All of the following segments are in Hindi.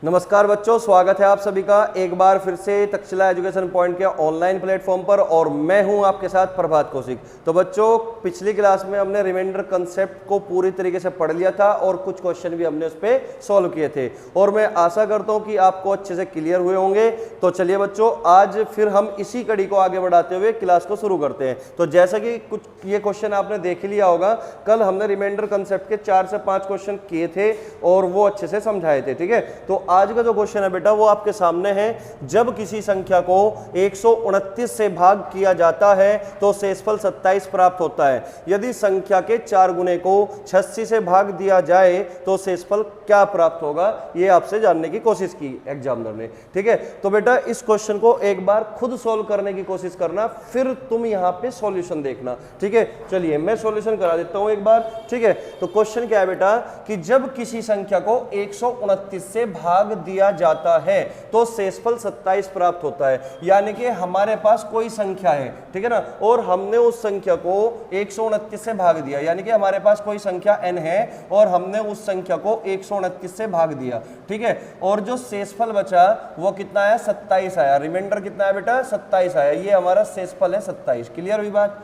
नमस्कार बच्चों, स्वागत है आप सभी का एक बार फिर से तक्षशिला एजुकेशन पॉइंट के ऑनलाइन प्लेटफॉर्म पर। और मैं हूं आपके साथ प्रभात कौशिक। तो बच्चों, पिछली क्लास में हमने रिमाइंडर कंसेप्ट को पूरी तरीके से पढ़ लिया था और कुछ क्वेश्चन भी हमने उस पर सॉल्व किए थे और मैं आशा करता हूं कि आपको अच्छे से क्लियर हुए होंगे। तो चलिए बच्चों, आज फिर हम इसी कड़ी को आगे बढ़ाते हुए क्लास को शुरू करते हैं। तो जैसा कि कुछ ये क्वेश्चन आपने देख लिया होगा, कल हमने रिमाइंडर कंसेप्ट के 4 से 5 क्वेश्चन किए थे और वो अच्छे से समझाए थे। ठीक है, तो आज का जो क्वेश्चन है बेटा वो आपके सामने है। जब किसी संख्या को 129 से भाग किया जाता है तो शेषफल 27 प्राप्त होता है। यदि संख्या के 4 गुने को 86 से भाग दिया जाए तो शेषफल क्या प्राप्त होगा, ये आपसे जानने की कोशिश की एग्जामिनर ने। ठीक है, तो बेटा इस क्वेश्चन को एक बार खुद सॉल्व करने की कोशिश करना, फिर तुम यहां पे सॉल्यूशन देखना। ठीक है, चलिए मैं सॉल्यूशन करा देता हूं एक बार। ठीक है, तो क्वेश्चन क्या है बेटा कि जब किसी संख्या को 129 से भाग दिया जाता है तो शेषफल 27 प्राप्त होता है। यानी कि हमारे पास कोई संख्या है, ठीक है ना, और हमने उस संख्या को 129 से भाग दिया, यानी कि हमारे पास कोई संख्या n है और हमने उस संख्या को 129 से भाग दिया। ठीक है, और जो शेषफल बचा वो कितना आया, 27 आया। रिमाइंडर कितना है बेटा, 27 आया। ये हमारा शेषफल है 27। क्लियर हुई बात।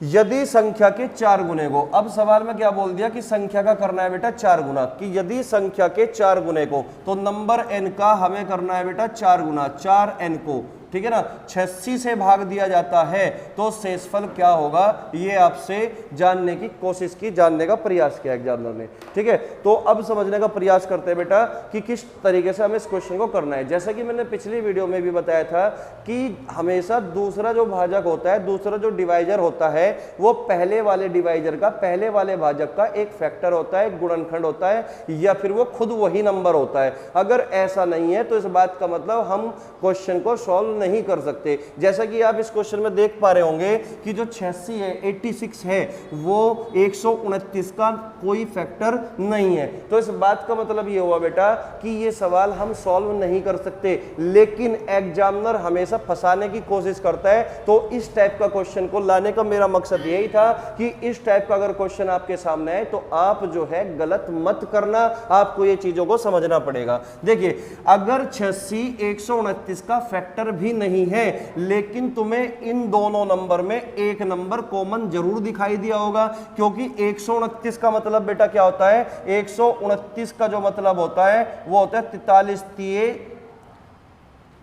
यदि संख्या के 4 गुने को, अब सवाल में क्या बोल दिया कि संख्या का करना है बेटा 4 गुना, कि यदि संख्या के 4 गुने को, तो नंबर n का हमें करना है बेटा 4 गुना, 4n को, ठीक है ना, 86 से भाग दिया जाता है तो शेषफल क्या होगा, ये आपसे जानने की कोशिश की, जानने का प्रयास किया एग्जामिनर ने। ठीक है, तो अब समझने का प्रयास करते हैं बेटा कि किस तरीके से हमें इस क्वेश्चन को करना है। जैसा कि मैंने पिछली वीडियो में भी बताया था कि हमेशा दूसरा जो भाजक होता है, दूसरा जो डिवाइजर होता है, वो पहले वाले डिवाइजर का, पहले वाले भाजक का एक फैक्टर होता है, एक गुणनखंड होता है, या फिर वो खुद वही नंबर होता है। अगर ऐसा नहीं है तो इस बात का मतलब हम क्वेश्चन को सॉल्व नहीं कर सकते। जैसा कि आप इस क्वेश्चन में देख पा रहे होंगे कि जो 86 है, 86 है, वो 129 का कोई फैक्टर नहीं है। तो इस बात का मतलब ये हुआ बेटा कि ये सवाल हम सॉल्व नहीं कर सकते, लेकिन एग्जामिनर हमेशा फंसाने की कोशिश करता है। तो इस टाइप का क्वेश्चन को लाने का मेरा मकसद यही था कि इस टाइप का अगर क्वेश्चन आपके सामने है तो आप जो है गलत मत करना, आपको ये चीजों को समझना पड़ेगा। देखिए, अगर 86 129 का फैक्टर भी नहीं है, लेकिन तुम्हें इन दोनों नंबर में एक नंबर कॉमन जरूर दिखाई दिया होगा, क्योंकि 129 का मतलब बेटा क्या होता है, 129 का जो मतलब होता है वो होता है 43 तिये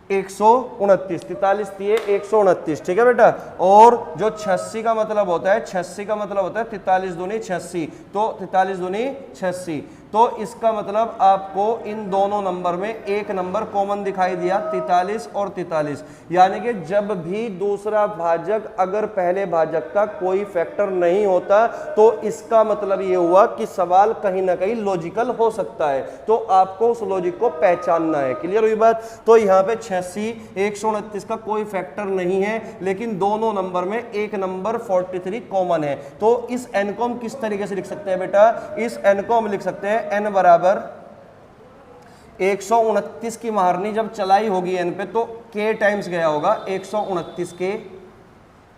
129, 43 तिये 129। ठीक है बेटा, और जो 86 का मतलब होता है, 86 का मतलब होता है 43 दूनी 86, तो 43 दूनी 86। तो इसका मतलब आपको इन दोनों नंबर में एक नंबर कॉमन दिखाई दिया, 43 और 43। यानी कि जब भी दूसरा भाजक अगर पहले भाजक का कोई फैक्टर नहीं होता तो इसका मतलब ये हुआ कि सवाल कहीं ना कहीं लॉजिकल हो सकता है, तो आपको उस लॉजिक को पहचानना है। क्लियर हुई बात। तो यहाँ पे 86 129 का कोई फैक्टर नहीं है, लेकिन दोनों नंबर में एक नंबर 43 कॉमन है। तो इस n को हम किस तरीके से लिख सकते हैं बेटा, इस n को हम लिख सकते हैं n बराबर 129 की महारनी जब चलाई होगी n पे तो k टाइम्स गया होगा 129 के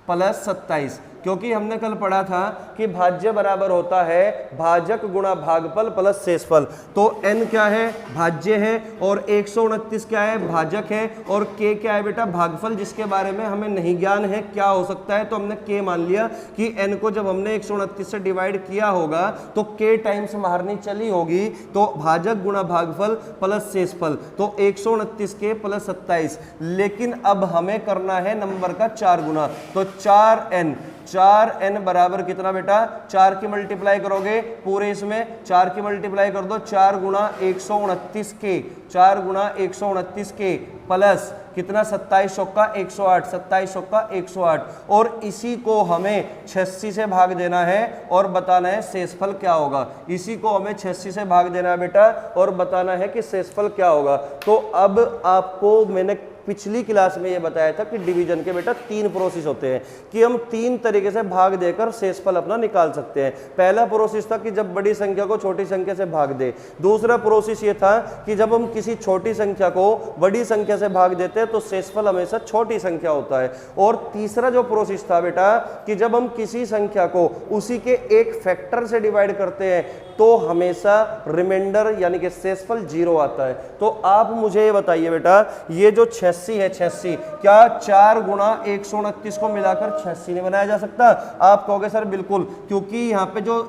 प्लस 27, क्योंकि हमने कल पढ़ा था कि भाज्य बराबर होता है भाजक गुणा भागफल प्लस शेषफल। तो n क्या है, भाज्य है, और 129 क्या है, भाजक है, और k क्या है बेटा, भागफल, जिसके बारे में हमें नहीं ज्ञान है क्या हो सकता है। तो हमने k मान लिया कि n को जब हमने 129 से डिवाइड किया होगा तो k टाइम्स महारनी चली होगी, तो भाजक गुणा भागफल प्लस शेषफल, तो 129 के प्लस 27। लेकिन अब हमें करना है नंबर का 4 गुना, तो 4n बराबर कितना बेटा, 4 की मल्टीप्लाई करोगे पूरे इसमें, 4 की मल्टीप्लाई कर दो, 4 गुणा 129 के, 4 गुणा 129 के प्लस कितना, 27 चौका 108, 27 चौका 108, और इसी को हमें 86 से भाग देना है और बताना है शेषफल क्या होगा। इसी को हमें 86 से भाग देना है बेटा और बताना है कि शेषफल क्या होगा। तो अब आपको मैंने पिछली क्लास में ये बताया था कि डिवीजन के बेटा 3 प्रोसेस होते हैं, कि हम 3 तरीके से भाग देकर शेषफल अपना निकाल सकते हैं। पहला प्रोसेस था कि जब बड़ी संख्या को छोटी संख्या से भाग दे। दूसरा प्रोसेस ये था कि जब हम किसी छोटी संख्या को बड़ी संख्या से भाग देते हैं तो शेषफल हमेशा छोटी संख्या होता है। और तीसरा जो प्रोसेस था बेटा कि जब हम किसी संख्या को उसी के एक फैक्टर से डिवाइड करते हैं तो हमेशा रिमाइंडर यानी कि शेषफल 0 आता है। तो आप मुझे ये बताइए बेटा, ये जो 86 है, 86 क्या 4 गुणा 129 को मिलाकर 86 नहीं बनाया जा सकता? आप कहोगे सर बिल्कुल, क्योंकि यहाँ पे जो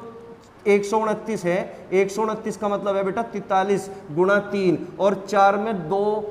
129 है, 129 का मतलब है बेटा 43 गुणा 3 और 4 में 2,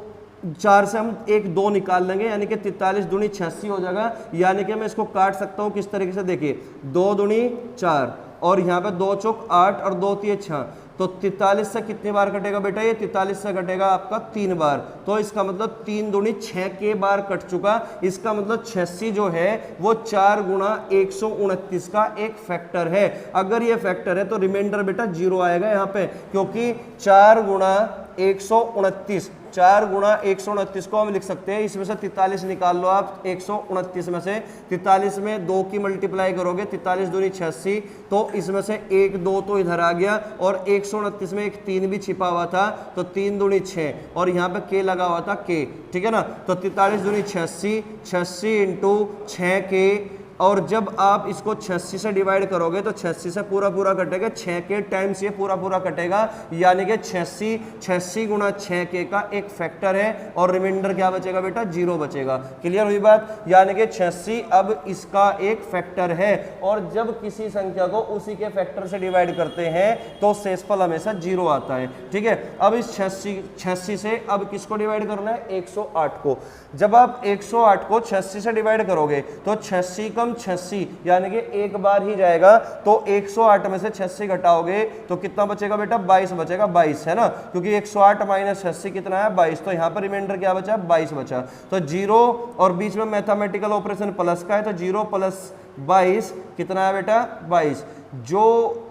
4 से हम एक 2 निकाल लेंगे यानी कि 43 दूनी 86 हो जाएगा। यानी कि मैं इसको काट सकता हूँ किस तरीके से, देखिए 2 दूनी 4 और यहाँ पे 2 चौक 8 और 2 तिये 6, तो 43 से कितनी बार कटेगा बेटा? ये 43 से कटेगा आपका 3 बार। तो इसका मतलब 3 दूनी 6 के बार कट चुका। इसका मतलब 86 जो है वो 4 गुणा 129 का एक फैक्टर है। अगर ये फैक्टर है तो रिमाइंडर बेटा 0 आएगा यहाँ पे, क्योंकि 4 गुणा 129, 4 गुणा 129 को हम लिख सकते हैं, इसमें से 43 निकाल लो आप 129 में से, 43 में 2 की मल्टीप्लाई करोगे, 43 दूनी 86, तो इसमें से 1 2 तो इधर आ गया और 129 में एक 3 भी छिपा हुआ था, तो 3 दूनी 6 और यहाँ पे के लगा हुआ था के, ठीक है ना। तो 43 दूनी 86, 86 इंटू 6 के, और जब आप इसको 86 से डिवाइड करोगे तो 86 से पूरा पूरा कटेगा, 6 के टाइम्स ये पूरा पूरा कटेगा, यानी कि 86 गुणा 6 के का एक फैक्टर है और रिमाइंडर क्या बचेगा बेटा? 0 बचेगा। क्लियर हुई बात? यानी कि 86 अब इसका एक फैक्टर है, और जब किसी संख्या को उसी के फैक्टर से डिवाइड करते हैं तो शेषफल हमेशा 0 आता है। ठीक है, अब इस 86 से अब किसको डिवाइड करना है? 108 को। जब आप 108 को 86 से डिवाइड करोगे तो 86 कम 86 यानी कि एक बार ही जाएगा, तो 108 में से 86 घटाओगे तो कितना बचेगा बेटा? 22 बचेगा, 22 है ना, क्योंकि 108 माइनस 86 कितना है? 22। तो यहाँ पर रिमाइंडर क्या बचा? 22 बचा। तो 0 और बीच में मैथमेटिकल ऑपरेशन प्लस का है, तो 0 प्लस 22 कितना है बेटा? 22, जो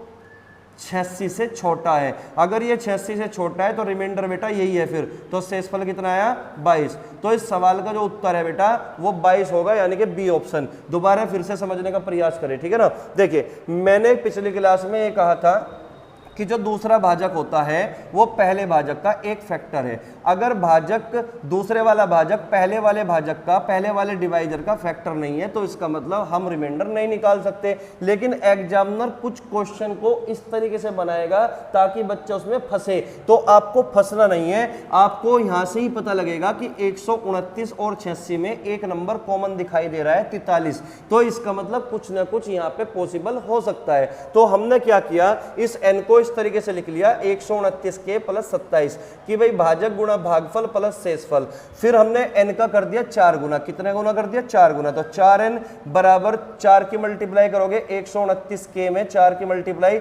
86 से छोटा है। अगर ये 86 से छोटा है तो रिमाइंडर बेटा यही है फिर, तो शेषफल कितना आया? 22। तो इस सवाल का जो उत्तर है बेटा वो 22 होगा, यानी कि बी ऑप्शन। दोबारा फिर से समझने का प्रयास करें, ठीक है ना। देखिए, मैंने पिछली क्लास में ये कहा था कि जो दूसरा भाजक होता है वो पहले भाजक का एक फैक्टर है। अगर भाजक दूसरे वाला भाजक पहले वाले भाजक का, पहले वाले डिवाइजर का फैक्टर नहीं है तो इसका मतलब हम रिमाइंडर नहीं निकाल सकते। लेकिन एग्जामिनर कुछ क्वेश्चन को इस तरीके से बनाएगा ताकि बच्चा उसमें फंसे, तो आपको फंसना नहीं है। आपको यहां से ही पता लगेगा कि 129 और 86 में एक नंबर कॉमन दिखाई दे रहा है 43, तो इसका मतलब कुछ ना कुछ यहाँ पे पॉसिबल हो सकता है। तो हमने क्या किया, इस n को इस तरीके से लिख लिया 129 के प्लस 27 कि भाई भाजक गुणा भागफल प्लस शेषफल। फिर हमने n का कर दिया 4 गुना, कितने गुना कर दिया? 4 गुना। तो 4n बराबर 4 की मल्टीप्लाई करोगे 129 के में 4 की मल्टीप्लाई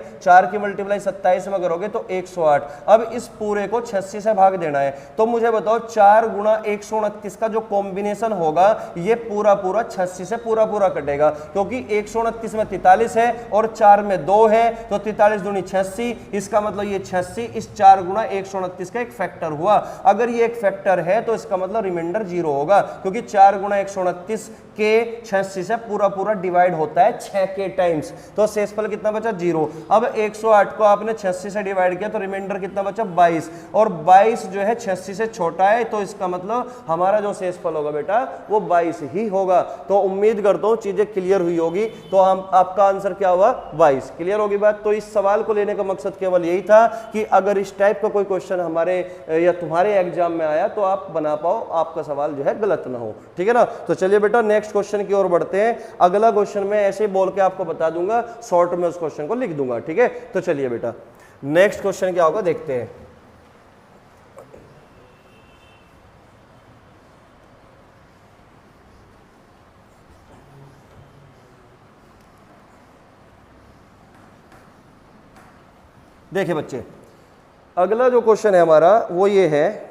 27 में करोगे तो 108। अब इस पूरे को 86 से भाग देना है, तो मुझे बताओ 4 गुणा 129 का जो कॉम्बिनेशन होगा ये पूरा पूरा 86 से पूरा पूरा कटेगा, क्योंकि 129 में 43 है और 4 में 2 है, तो 43 दूनी 86। इसका मतलब ये 86 इस 4 गुणा 129 का एक फैक्टर हुआ। अगर ये एक फैक्टर है तो इसका मतलब रिमाइंडर 0 होगा, क्योंकि 4 गुणा 129 के 86 से पूरा पूरा डिवाइड होता है 6 के टाइम्स, तो शेषफल कितना बचा? 0। अब 108 को आपने 86 से डिवाइड किया तो रिमाइंडर कितना बचा? 22, और 22 जो है 86 से छोटा है, तो इसका मतलब हमारा जो शेषफल होगा बेटा वो 22 ही होगा। तो उम्मीद करता हूं चीजें क्लियर हुई होगी। तो हम आपका आंसर क्या हुआ? 22। क्लियर होगी बात? तो इस सवाल को लेने का मकसद केवल यही था कि अगर इस टाइप का कोई क्वेश्चन हमारे या तुम्हारे एग्जाम में आया तो आप बना पाओ, आपका सवाल जो है गलत ना हो। ठीक है ना। तो चलिए बेटा नेक्स्ट क्वेश्चन की ओर बढ़ते हैं। अगला क्वेश्चन मैं ऐसे ही बोल के आपको बता दूंगा, शॉर्ट में उस क्वेश्चन को लिख दूंगा। ठीक है, तो चलिए बेटा नेक्स्ट क्वेश्चन क्या होगा देखते हैं। देखिए बच्चे, अगला जो क्वेश्चन है हमारा वो ये है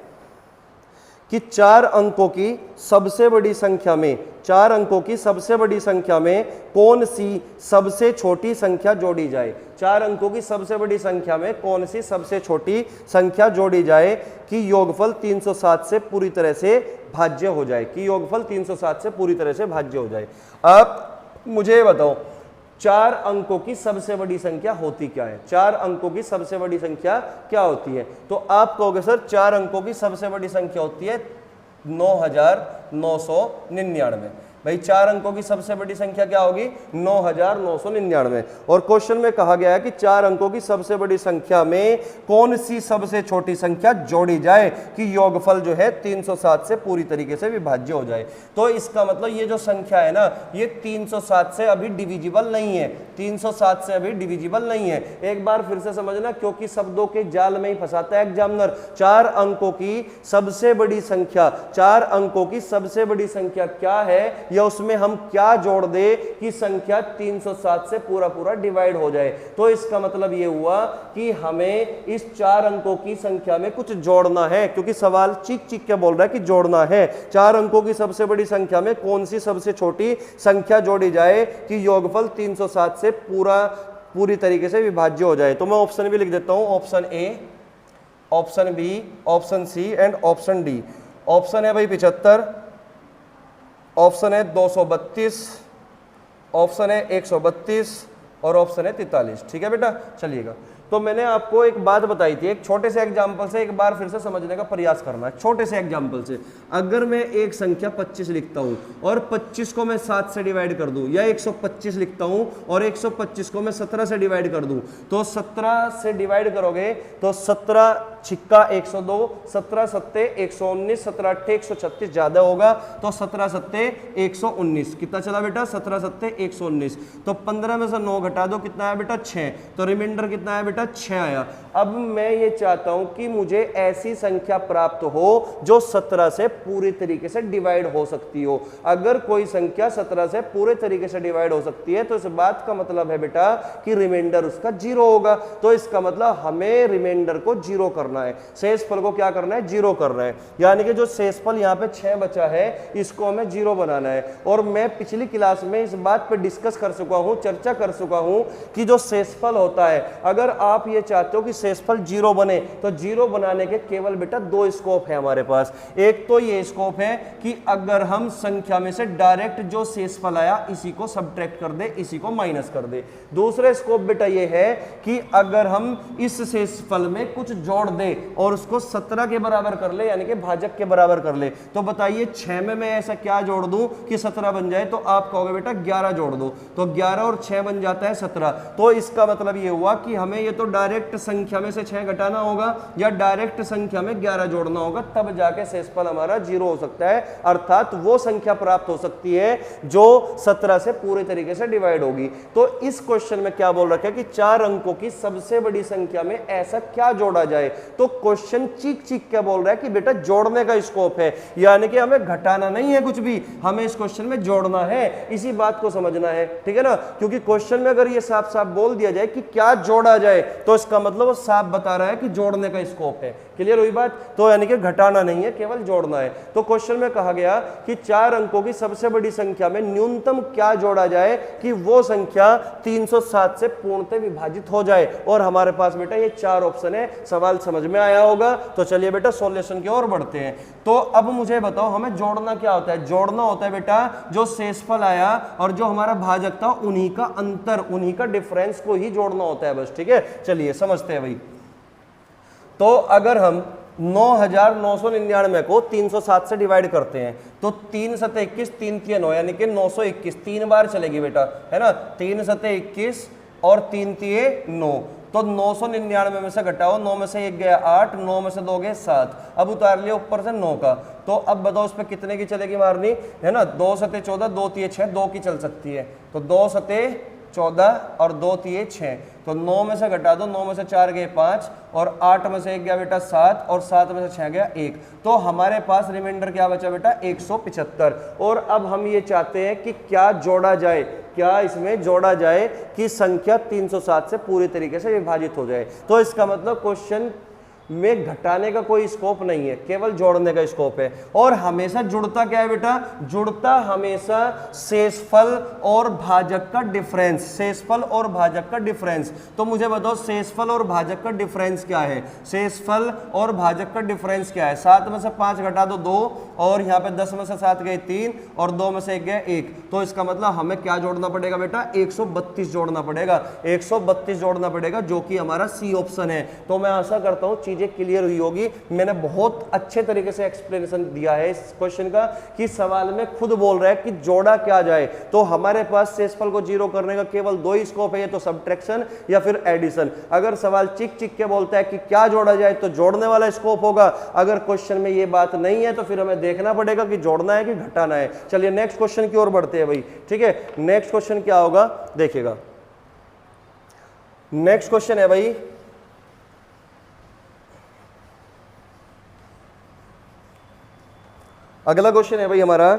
कि 4 अंकों की सबसे बड़ी संख्या में, 4 अंकों की सबसे बड़ी संख्या में कौन सी सबसे छोटी संख्या जोड़ी जाए। 4 अंकों की सबसे बड़ी संख्या में कौन सी सबसे छोटी संख्या जोड़ी जाए कि योगफल 307 से पूरी तरह से भाज्य हो जाए, कि योगफल 307 से पूरी तरह से भाज्य हो जाए। अब मुझे बताओ 4 अंकों की सबसे बड़ी संख्या होती क्या है? 4 अंकों की सबसे बड़ी संख्या क्या होती है? तो आप कहोगे सर 4 अंकों की सबसे बड़ी संख्या होती है 9999। भाई 4 अंकों की सबसे बड़ी संख्या क्या होगी 9999। और क्वेश्चन में कहा गया है कि 4 अंकों की सबसे बड़ी संख्या में कौन सी सबसे छोटी संख्या जोड़ी जाए कि योगफल जो है 307 से पूरी तरीके से विभाज्य हो जाए। तो इसका मतलब ये जो संख्या है ना ये 307 से अभी डिविजिबल नहीं है, 307 से अभी डिविजिबल नहीं है। एक बार फिर से समझना क्योंकि शब्दों के जाल में ही फंसाता है एग्जामिनर। 4 अंकों की सबसे बड़ी संख्या, 4 अंकों की सबसे बड़ी संख्या क्या है या उसमें हम क्या जोड़ दे कि संख्या 307 से पूरा पूरा डिवाइड हो जाए। तो इसका मतलब ये हुआ कि हमें इस 4 अंकों की संख्या में कुछ जोड़ना है, क्योंकि सवाल चीख चीख के बोल रहा है कि जोड़ना है। 4 अंकों की सबसे बड़ी संख्या में कौन सी सबसे छोटी संख्या जोड़ी जाए कि योगफल 307 से पूरी तरीके से विभाज्य हो जाए। तो मैं ऑप्शन भी लिख देता हूं, option A, option B, option C and option D. Option है भाई 75, ऑप्शन है 232, ऑप्शन है 132 और ऑप्शन है 43। ठीक है बेटा, चलिएगा। तो मैंने आपको एक बात बताई थी, एक छोटे से एग्जाम्पल से एक बार फिर से समझने का प्रयास करना है। छोटे से एग्जाम्पल से अगर मैं एक संख्या 25 लिखता हूं और 25 को मैं 7 से डिवाइड कर दूं, या 125 लिखता हूं और 125 को मैं 17 से डिवाइड कर दूं, तो 17 से डिवाइड करोगे तो 17 छिक्का 102, 17 सत्ते 119, 17 अट्ठे 136 ज्यादा होगा तो 17 सत्ते 119। कितना चला बेटा 17 सत्ते 119। तो 15 में से 9 घटा दो, कितना आया बेटा 6। तो रिमाइंडर कितना आया बेटा 6 आया। अब मैं ये चाहता हूं कि मुझे ऐसी संख्या प्राप्त हो जो 17 से पूरी तरीके से डिवाइड हो सकती हो। अगर कोई संख्या 17 से पूरे तरीके से डिवाइड हो सकती है तो इस बात का मतलब है बेटा कि रिमाइंडर उसका 0 होगा। तो इसका मतलब हमें रिमाइंडर को 0 करना है, शेषफल को क्या करना है 0 करना है। यानी कि जो शेषफल यहाँ पे 6 बचा है इसको हमें 0 बनाना है। और मैं पिछली क्लास में इस बात पे डिस्कस कर चुका हूं, चर्चा कर चुका हूं कि जो शेषफल होता है, अगर आप ये चाहते हो कि शेषफल 0 बने तो 0 बनाने के केवल बेटा 2 स्कोप है हमारे पास। एक तो ये स्कोप है कि अगर हम संख्या में से डायरेक्ट जो शेषफल आया इसी को सब्ट्रैक्ट कर दे, इसी को माइनस कर दे। दूसरा स्कोप बेटा ये है कि अगर हम इस शेषफल में कुछ जोड़ दे और उसको 17 के बराबर कर ले, यानी कि भाजक के बराबर कर ले। तो बताइए 6 में मैं ऐसा क्या जोड़ दूं कि 17 बन जाए, तो आप कहोगे बेटा 11 जोड़ दो, तो 11 और 6 बन जाता है 17। तो इसका मतलब ये हुआ कि हमें ये तो डायरेक्ट संख्या में से 6 घटाना होगा या डायरेक्ट संख्या में 11 जोड़ना होगा, तब जाके शेषफल हमारा 0 हो सकता है। अर्थात वो संख्या प्राप्त हो सकती है जो 17 से पूरे तरीके से डिवाइड होगी। तो इस क्वेश्चन में क्या बोल रखा है कि 4 अंकों की सबसे बड़ी संख्या में ऐसा क्या जोड़ा जाए। तो क्वेश्चन चीख चीख क्या बोल रहा है कि बेटा जोड़ने का स्कोप है, यानी कि हमें घटाना नहीं है कुछ भी, हमें इस क्वेश्चन में जोड़ना है। इसी बात को समझना है, ठीक है ना। क्योंकि क्वेश्चन में अगर ये साफ साफ बोल दिया जाए कि क्या जोड़ा जाए तो इसका मतलब वो साफ बता रहा है कि जोड़ने का स्कोप है। क्लियर हुई बात। तो यानी कि घटाना नहीं है, केवल जोड़ना है। तो क्वेश्चन में कहा गया कि 4 अंकों की सबसे बड़ी संख्या में न्यूनतम क्या जोड़ा जाए कि वो संख्या 307 से पूर्णतः विभाजित हो जाए। और हमारे पास बेटा ये 4 ऑप्शन है। सवाल समझ में आया होगा। तो चलिए बेटा सॉल्यूशन की ओर बढ़ते हैं। तो अब मुझे बताओ हमें जोड़ना क्या होता है। जोड़ना होता है बेटा जो शेषफल आया और जो हमारा भाजक था उन्हीं का अंतर, उन्हीं का डिफरेंस को ही जोड़ना होता है बस। ठीक है, चलिए समझते हैं भाई। तो अगर हम 9999 को 307 से डिवाइड करते हैं तो 3 सत्ते 21, 3 तिया 9, यानी कि 921 3 बार चलेगी बेटा, है ना। 3 सत्ते 21 और 3 तिये 9। तो 999 में से घटाओ, 9 में से 1 गया 8, 9 में से 2 गए 7। अब उतार लिया ऊपर से 9 का। तो अब बताओ उस पर कितने की चलेगी मारनी, है ना। 2 सत्ते 14, 2 तिये 6, 2 की चल सकती है। तो 2 सत्ते 14 और 2 तिये 6। तो 9 में से घटा दो, 9 में से 4 गए 5 और 8 में से 1 गया बेटा 7 और 7 में से 6 गया 1। तो हमारे पास रिमाइंडर क्या बचा बेटा 175। और अब हम ये चाहते हैं कि क्या जोड़ा जाए, क्या इसमें जोड़ा जाए कि संख्या 307 से पूरी तरीके से विभाजित हो जाए। तो इसका मतलब क्वेश्चन में घटाने का कोई स्कोप नहीं है, केवल जोड़ने का स्कोप है। और हमेशा जुड़ता क्या है बेटा, जुड़ता हमेशा शेषफल और भाजक का डिफरेंस, शेषफल और भाजक का डिफरेंस। तो मुझे बताओ शेषफल और भाजक का डिफरेंस क्या है। शेषफल और भाजक का डिफरेंस क्या है। 7 में से 5 घटा दो 2 और यहाँ पे 10 में से 7 गए 3 और 2 में से 1 गए 1। तो इसका मतलब हमें क्या जोड़ना पड़ेगा बेटा 132 जोड़ना पड़ेगा, 132 जोड़ना पड़ेगा, जो कि हमारा सी ऑप्शन है। तो मैं आशा करता हूं चीजें चीजें क्लियर हुई होगी। मैंने बहुत अच्छे तरीके से एक्सप्लेनेशन दिया है इस क्वेश्चन का कि सवाल में खुद बोल रहा है कि जोड़ा क्या जाए। तो हमारे पास शेषफल को जीरो करने का केवल दो ही स्कोप है, तो सब्ट्रैक्शन या फिर एडिशन। अगर सवाल चिक चिक के बोलता है कि क्या जोड़ा जाए तो जोड़ने वाला स्कोप होगा। अगर क्वेश्चन में ये बात नहीं है तो फिर हमें देखना पड़ेगा कि जोड़ना है कि घटाना है। चलिए नेक्स्ट क्वेश्चन की ओर बढ़ते हैं भाई, ठीक है। नेक्स्ट क्वेश्चन क्या होगा देखिएगा। नेक्स्ट क्वेश्चन है भाई, अगला क्वेश्चन है भाई हमारा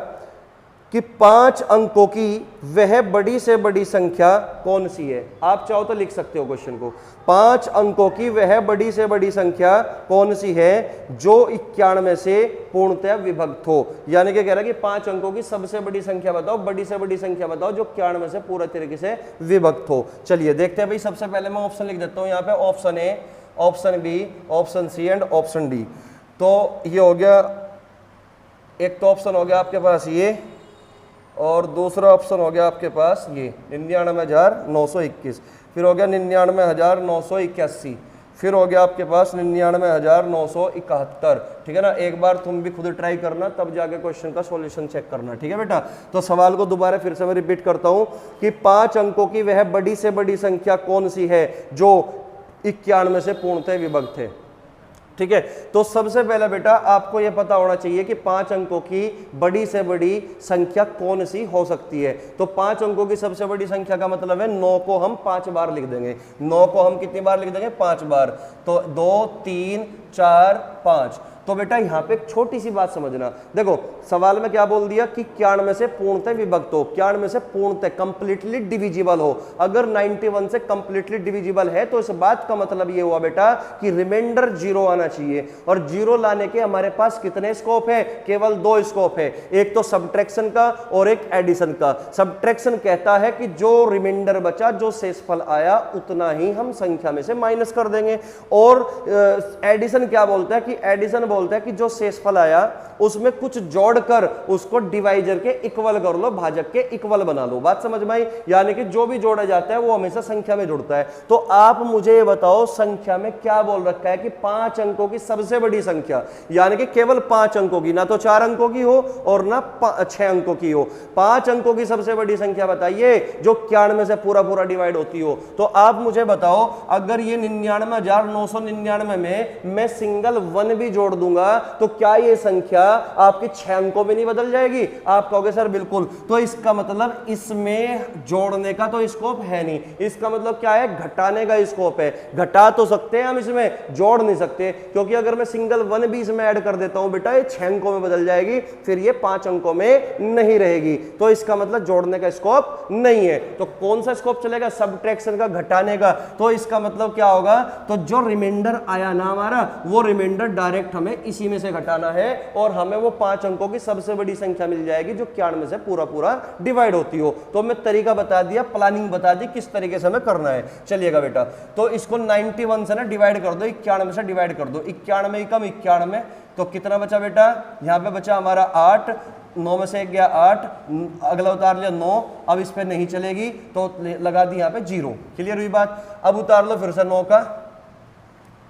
कि 5 अंकों की वह बड़ी से बड़ी संख्या कौन सी है। आप चाहो तो लिख सकते हो क्वेश्चन को, 5 अंकों की वह बड़ी से बड़ी संख्या कौन सी है जो 91 से पूर्णतः विभक्त हो। यानी कि कह रहा है कि 5 अंकों की सबसे बड़ी संख्या बताओ, बड़ी से बड़ी संख्या बताओ जो 91 से पूरा तरीके से विभक्त हो। चलिए देखते हैं भाई। सबसे पहले मैं ऑप्शन लिख देता हूं यहाँ पे, option A, option B, option C and option D. तो ये हो गया, एक तो ऑप्शन हो गया आपके पास ये, और दूसरा ऑप्शन हो गया आपके पास ये 99,921, फिर हो गया 99,981, फिर हो गया आपके पास 99,971। ठीक है ना। एक बार तुम भी खुद ट्राई करना, तब जाके क्वेश्चन का सॉल्यूशन चेक करना, ठीक है बेटा। तो सवाल को दोबारा फिर से मैं रिपीट करता हूं कि 5 अंकों की वह बड़ी से बड़ी संख्या कौन सी है जो 91 से पूर्णतः विभक्त है। ठीक है। तो सबसे पहला बेटा आपको यह पता होना चाहिए कि 5 अंकों की बड़ी से बड़ी संख्या कौन सी हो सकती है। तो 5 अंकों की सबसे बड़ी संख्या का मतलब है 9 को हम 5 बार लिख देंगे। 9 को हम कितनी बार लिख देंगे? 5 बार। तो 2, 3, 4, 5। तो बेटा यहां पे एक छोटी सी बात समझना, देखो सवाल में क्या बोल दिया कि 91 से पूर्णतः विभक्त हो, 91 से पूर्णतः कंप्लीटली डिविजिबल हो। अगर 91 से कंप्लीटली डिविजिबल है तो इस बात का मतलब ये हुआ बेटा कि रिमाइंडर 0 आना चाहिए। और 0 लाने के हमारे पास कितने स्कोप है? केवल 2 स्कोप है, एक तो सब्ट्रैक्शन का और एक एडिशन का। सब्ट्रैक्शन कहता है कि जो रिमाइंडर बचा, जो शेषफल आया, उतना ही हम संख्या में से माइनस कर देंगे। और एडिशन क्या बोलता है कि एडिशन बोलता है कि जो शेषफल आया उसमें कुछ जोड़कर उसको डिवाइजर के इक्वल कर लो, भाजक के इक्वल बना लो। बात समझ में आई? यानी कि जो भी जोड़ा जाता है वो हमेशा संख्या में जुड़ता है। तो आप मुझे ये बताओ संख्या में क्या बोल रखा है कि 5 अंकों की सबसे बड़ी संख्या, यानी कि केवल 5 अंकों की, ना तो 4 अंकों की हो और ना 6 अंकों की हो। 5 अंकों की सबसे बड़ी संख्या बताइए जो 91 से पूरा पूरा डिवाइड होती हो। तो आप मुझे बताओ अगर ये 99,999 में मैं सिंगल 1 भी जोड़ दूंगा तो क्या ये संख्या आपके 6 अंकों में नहीं बदल जाएगी? आप कहोगे सर बिल्कुल। तो इसका मतलब इसमें जोड़ने का तो स्कोप है नहीं। इसका मतलब क्या है? घटाने का स्कोप है। घटा तो सकते हैं हम, इसमें जोड़ नहीं सकते, क्योंकि अगर मैं सिंगल 1 भी इसमें ऐड कर देता हूं बेटा, ये 6 अंकों में बदल जाएगी, फिर ये 5 अंकों में नहीं रहेगी। तो इसका मतलब जोड़ने का स्कोप नहीं है। तो कौन सा स्कोप चलेगा? सब्ट्रैक्शन का, घटाने का। तो इसका मतलब क्या होगा? तो जो रिमाइंडर आया ना हमारा, वो रिमाइंडर डायरेक्ट हमें इसी में से घटाना है और हमें वो 5 अंकों की सबसे बड़ी संख्या मिल जाएगी जो 91 से पूरा पूरा डिवाइड होती हो। तो मैं तरीका बता दिया, प्लानिंग बता दी किस तरीके से हमें करना है। चलिएगा बेटा, तो इसको 91 से ना डिवाइड कर दो, 91 से डिवाइड कर दो। 91 कम 91, तो कितना बचा बेटा? यहां पे बचा हमारा 8, 9 में से 1 गया 8, अगला उतार लिया 9। अब इस पे नहीं चलेगी तो लगा दी यहाँ पे 0। क्लियर हुई बात? अब उतार लो फिर से 9 का,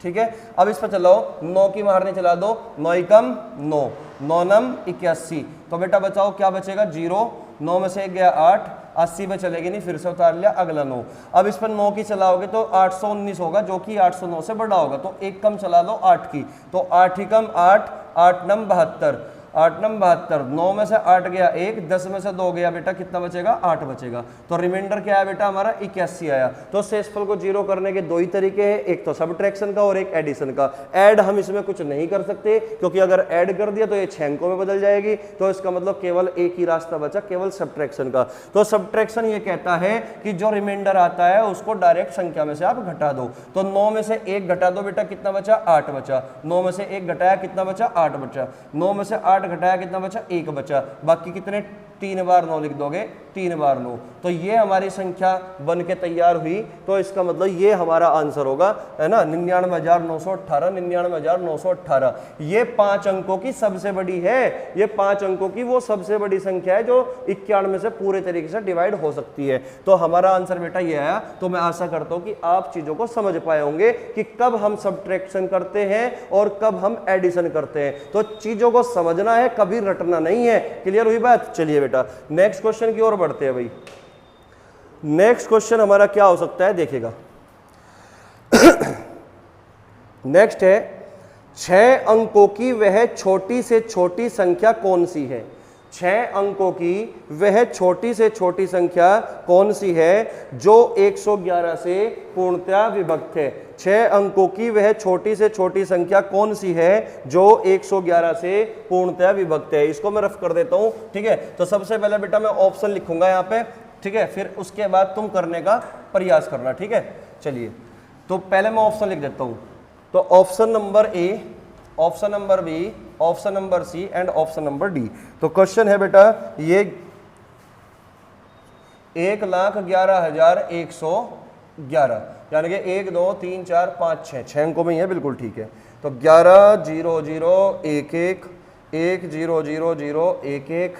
ठीक है। अब इस पर चलाओ, 9 की बाहर नहीं चला दो, 9 एकम 9, 9 नम 81। तो बेटा बचाओ क्या बचेगा? 0। 9 में से 1 गया 8, 80 में चलेगी नहीं, फिर से उतार लिया, अगला 9। अब इस पर 9 की चलाओगे तो 819 होगा, जो कि 809 से बड़ा होगा। तो 1 कम चला लो 8 की, तो 8 ही कम 8, 8 नम 72, 8 नम 72। 9 में से 8 गया 1, 10 में से 2 गया बेटा, कितना बचेगा? 8 बचेगा। तो रिमाइंडर क्या है बेटा हमारा? 81 आया। तो शेषफल को 0 करने के 2 ही तरीके हैं, एक तो सब्ट्रैक्शन का और एक एडिशन का। ऐड हम इसमें कुछ नहीं कर सकते, क्योंकि अगर ऐड कर दिया तो ये 6 अंकों में बदल जाएगी। तो इसका मतलब केवल एक ही रास्ता बचा, केवल सब्ट्रैक्शन का। तो सब्ट्रैक्शन ये कहता है कि जो रिमाइंडर आता है उसको डायरेक्ट संख्या में से आप घटा दो। तो 9 में से 1 घटा दो बेटा, कितना बचा? 8 बचा। 9 में से 1 घटाया, कितना बचा? 8 बचा। 9 में से 8 8 घटाया कितना बचा, 1 बचा, बाकी कितने 3 बार 9 लिख दोगे, 3 बार 9, तो ये हमारी संख्या बन के तैयार हुई। तो इसका मतलब ये हमारा आंसर होगा, है ना, 99,918, 99,918। ये 5 अंकों की सबसे बड़ी है, ये 5 अंकों की वो सबसे बड़ी संख्या है जो 91 से पूरे तरीके से डिवाइड हो सकती है। तो हमारा आंसर बेटा ये आया। तो मैं आशा करता हूं कि आप चीजों को समझ पाए होंगे कि कब हम सब्ट्रैक्शन करते हैं और कब हम एडिशन करते हैं। तो चीजों को समझना है, कभी रटना नहीं है। क्लियर हुई बात? चलिए बेटा नेक्स्ट क्वेश्चन की ओर बढ़ते हैं भाई। नेक्स्ट क्वेश्चन हमारा क्या हो सकता है, देखिएगा। नेक्स्ट है 6 अंकों की वह छोटी से छोटी संख्या कौन सी है। 6 अंकों की वह छोटी से छोटी संख्या कौन सी है जो 111 से पूर्णतया विभक्त है। 6 अंकों की वह छोटी से छोटी संख्या कौन सी है जो 111 से पूर्णतया विभक्त है। इसको मैं रफ कर देता हूं, ठीक है। तो सबसे पहले बेटा मैं ऑप्शन लिखूंगा यहाँ पे, ठीक है, फिर उसके बाद तुम करने का प्रयास करना, ठीक है। चलिए तो पहले मैं ऑप्शन लिख देता हूं। तो option number A, option number B, option number C and option number D. तो क्वेश्चन है बेटा ये 1,11,111, यानी कि 1 2 3 4 5 6 अंकों में ही है, बिल्कुल ठीक है। तो 11 0 0 1 1 1 0 0 0 1 1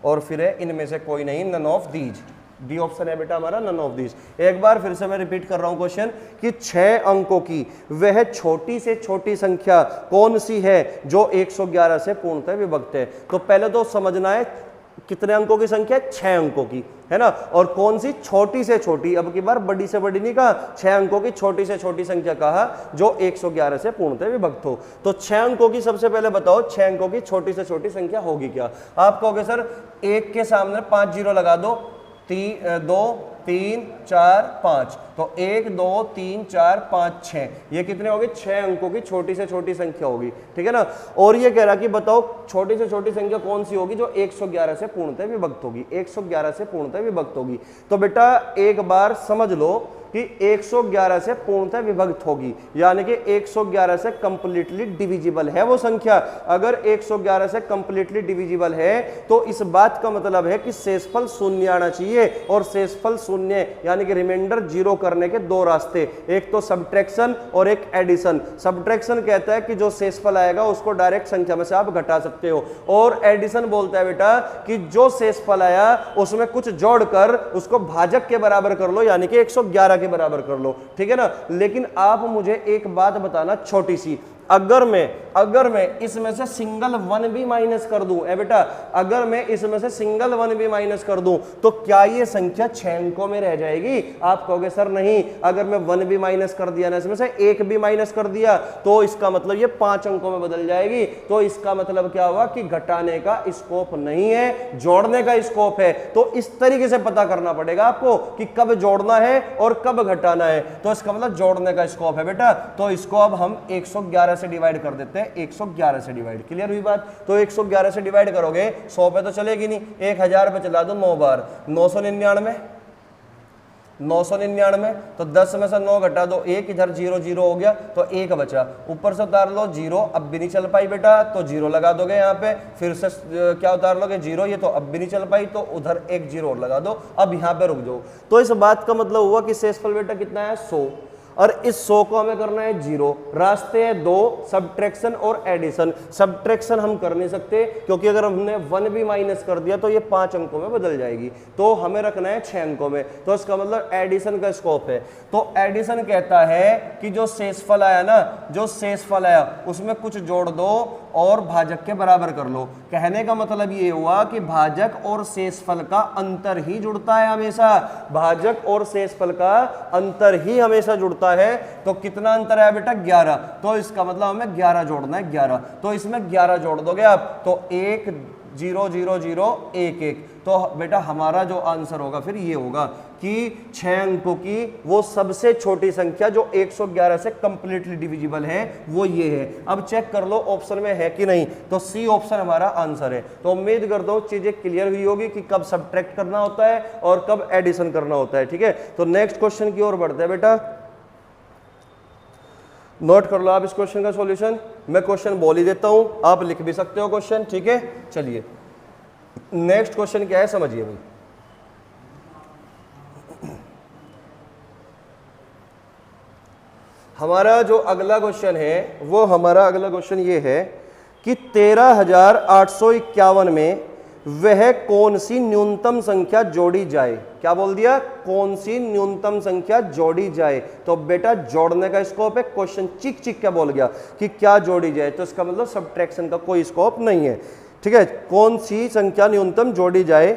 और फिर है इनमें से कोई नहीं, none of these. D option है बेटा हमारा, नन ऑफ दीज। एक बार फिर से मैं रिपीट कर रहा हूं क्वेश्चन कि 6 अंकों की वह छोटी से छोटी संख्या कौन सी है जो 111 से पूर्णतः विभक्त है। तो पहले तो समझना है कितने अंकों की संख्या, 6 अंकों की, है ना, और कौन सी छोटी से छोटी। अब की बार बड़ी से बड़ी नहीं कहा, 6 अंकों की छोटी से छोटी संख्या कहा जो 111 से पूर्णतः विभक्त हो। तो 6 अंकों की सबसे पहले बताओ 6 अंकों की छोटी से छोटी संख्या होगी क्या। आप कहोगे सर 1 के सामने 5 जीरो लगा दो, 2 3 4 5, तो 1 2 3 4 5 6, ये कितने होगी, 6 अंकों की छोटी से छोटी संख्या होगी, ठीक है ना। और ये कह रहा कि बताओ छोटी से छोटी संख्या कौन सी होगी जो 111 से पूर्णतः विभक्त होगी, 111 से पूर्णतः विभक्त होगी। तो बेटा एक बार समझ लो कि 111 से पूर्णतः विभक्त होगी, यानी कि 111 से कंप्लीटली डिविजिबल है वो संख्या। अगर 111 से कंप्लीटली डिविजिबल है तो इस बात का मतलब है कि शेषफल शून्य आना चाहिए, और शेषफल शून्य यानी कि रिमाइंडर जीरो करने के 2 रास्ते, एक तो सब्ट्रैक्शन और एक एडिशन। सब्ट्रैक्शन कहता है कि जो शेषफल आएगा उसको डायरेक्ट संख्या में से आप घटा सकते हो, और एडिशन बोलता है बेटा कि जो शेषफल आया उसमें कुछ जोड़कर उसको भाजक के बराबर कर लो, यानी कि 111 के बराबर कर लो, ठीक है ना। लेकिन आप मुझे एक बात बताना छोटी सी, अगर मैं इसमें से सिंगल 1 भी माइनस कर दूं, बेटा अगर मैं इसमें से सिंगल 1 भी माइनस कर दूं तो क्या ये संख्या 6 अंकों में रह जाएगी। आप कहोगे सर नहीं, अगर मैं 1 भी माइनस कर दिया ना, इसमें से 1 भी माइनस कर दिया तो इसका मतलब ये 5 अंकों में बदल जाएगी। तो इसका मतलब क्या हुआ कि घटाने का स्कोप नहीं है, जोड़ने का स्कोप है। तो इस तरीके से पता करना पड़ेगा आपको कि कब जोड़ना है और कब घटाना है। तो इसका मतलब जोड़ने का स्कोप है बेटा। तो इसको अब हम 111 से डिवाइड कर देते हैं, 111 से डिवाइड। क्लियर हुई बात। तो 111 से डिवाइड करोगे 100 पे तो चलेगी नहीं, 1000 पे चला दो 9 बार, 999, 999, तो 10 में से 9 घटा दो 1, इधर 0 0 हो गया तो 1 बचा, ऊपर से उतार लो 0, अब भी नहीं चल पाई बेटा तो 0 लगा दोगे यहाँ पे, फिर से क्या उतार लोगे 0, ये तो अब भी नहीं चल पाई तो उधर 1 0 और लगा दो, अब यहाँ पे रुक जाओ। तो इस बात का मतलब हुआ कि शेषफल बेटा कितना है 100, और इस 100 को हमें करना है 0। रास्ते हैं 2, सब्ट्रैक्शन और एडिशन। सब्ट्रैक्शन हम कर नहीं सकते क्योंकि अगर हमने 1 भी माइनस कर दिया तो ये 5 अंकों में बदल जाएगी, तो हमें रखना है 6 अंकों में। तो इसका मतलब एडिशन का स्कोप है। तो एडिशन कहता है कि जो शेषफल आया ना, जो शेषफल आया उसमें कुछ जोड़ दो और भाजक के बराबर कर लो। कहने का मतलब ये हुआ कि भाजक और शेषफल का अंतर ही जुड़ता है हमेशा, भाजक और शेषफल का अंतर ही हमेशा जुड़ता है। तो कितना अंतर है बेटा 11, तो इसका मतलब हमें 11 जोड़ना है, 11। तो इसमें 11 जोड़ दोगे आप तो 1 0 0 0 1 1, तो बेटा हमारा जो आंसर होगा फिर ये होगा कि 6 अंकों की वो सबसे छोटी संख्या जो 111 से कंप्लीटली डिविजिबल है वो ये है। अब चेक कर लो ऑप्शन में है कि नहीं, तो सी ऑप्शन हमारा आंसर है। तो उम्मीद करता हूं चीजें क्लियर हुई होगी कि कब सब्ट्रैक्ट करना होता है और कब एडिशन करना होता है, ठीक है। तो नेक्स्ट क्वेश्चन की ओर बढ़ते हैं बेटा। नोट कर लो आप इस क्वेश्चन का सॉल्यूशन। मैं क्वेश्चन बोल ही देता हूं, आप लिख भी सकते हो क्वेश्चन, ठीक है। चलिए नेक्स्ट क्वेश्चन क्या है समझिए भाई। हमारा जो अगला क्वेश्चन है वो हमारा अगला क्वेश्चन ये है कि 13,851 में वह कौन सी न्यूनतम संख्या जोड़ी जाए। क्या बोल दिया, कौन सी न्यूनतम संख्या जोड़ी जाए। तो बेटा जोड़ने का स्कोप है, क्वेश्चन चिक चिक क्या बोल गया कि क्या जोड़ी जाए, तो इसका मतलब सब्ट्रैक्शन का कोई स्कोप नहीं है, ठीक है। कौन सी संख्या न्यूनतम जोड़ी जाए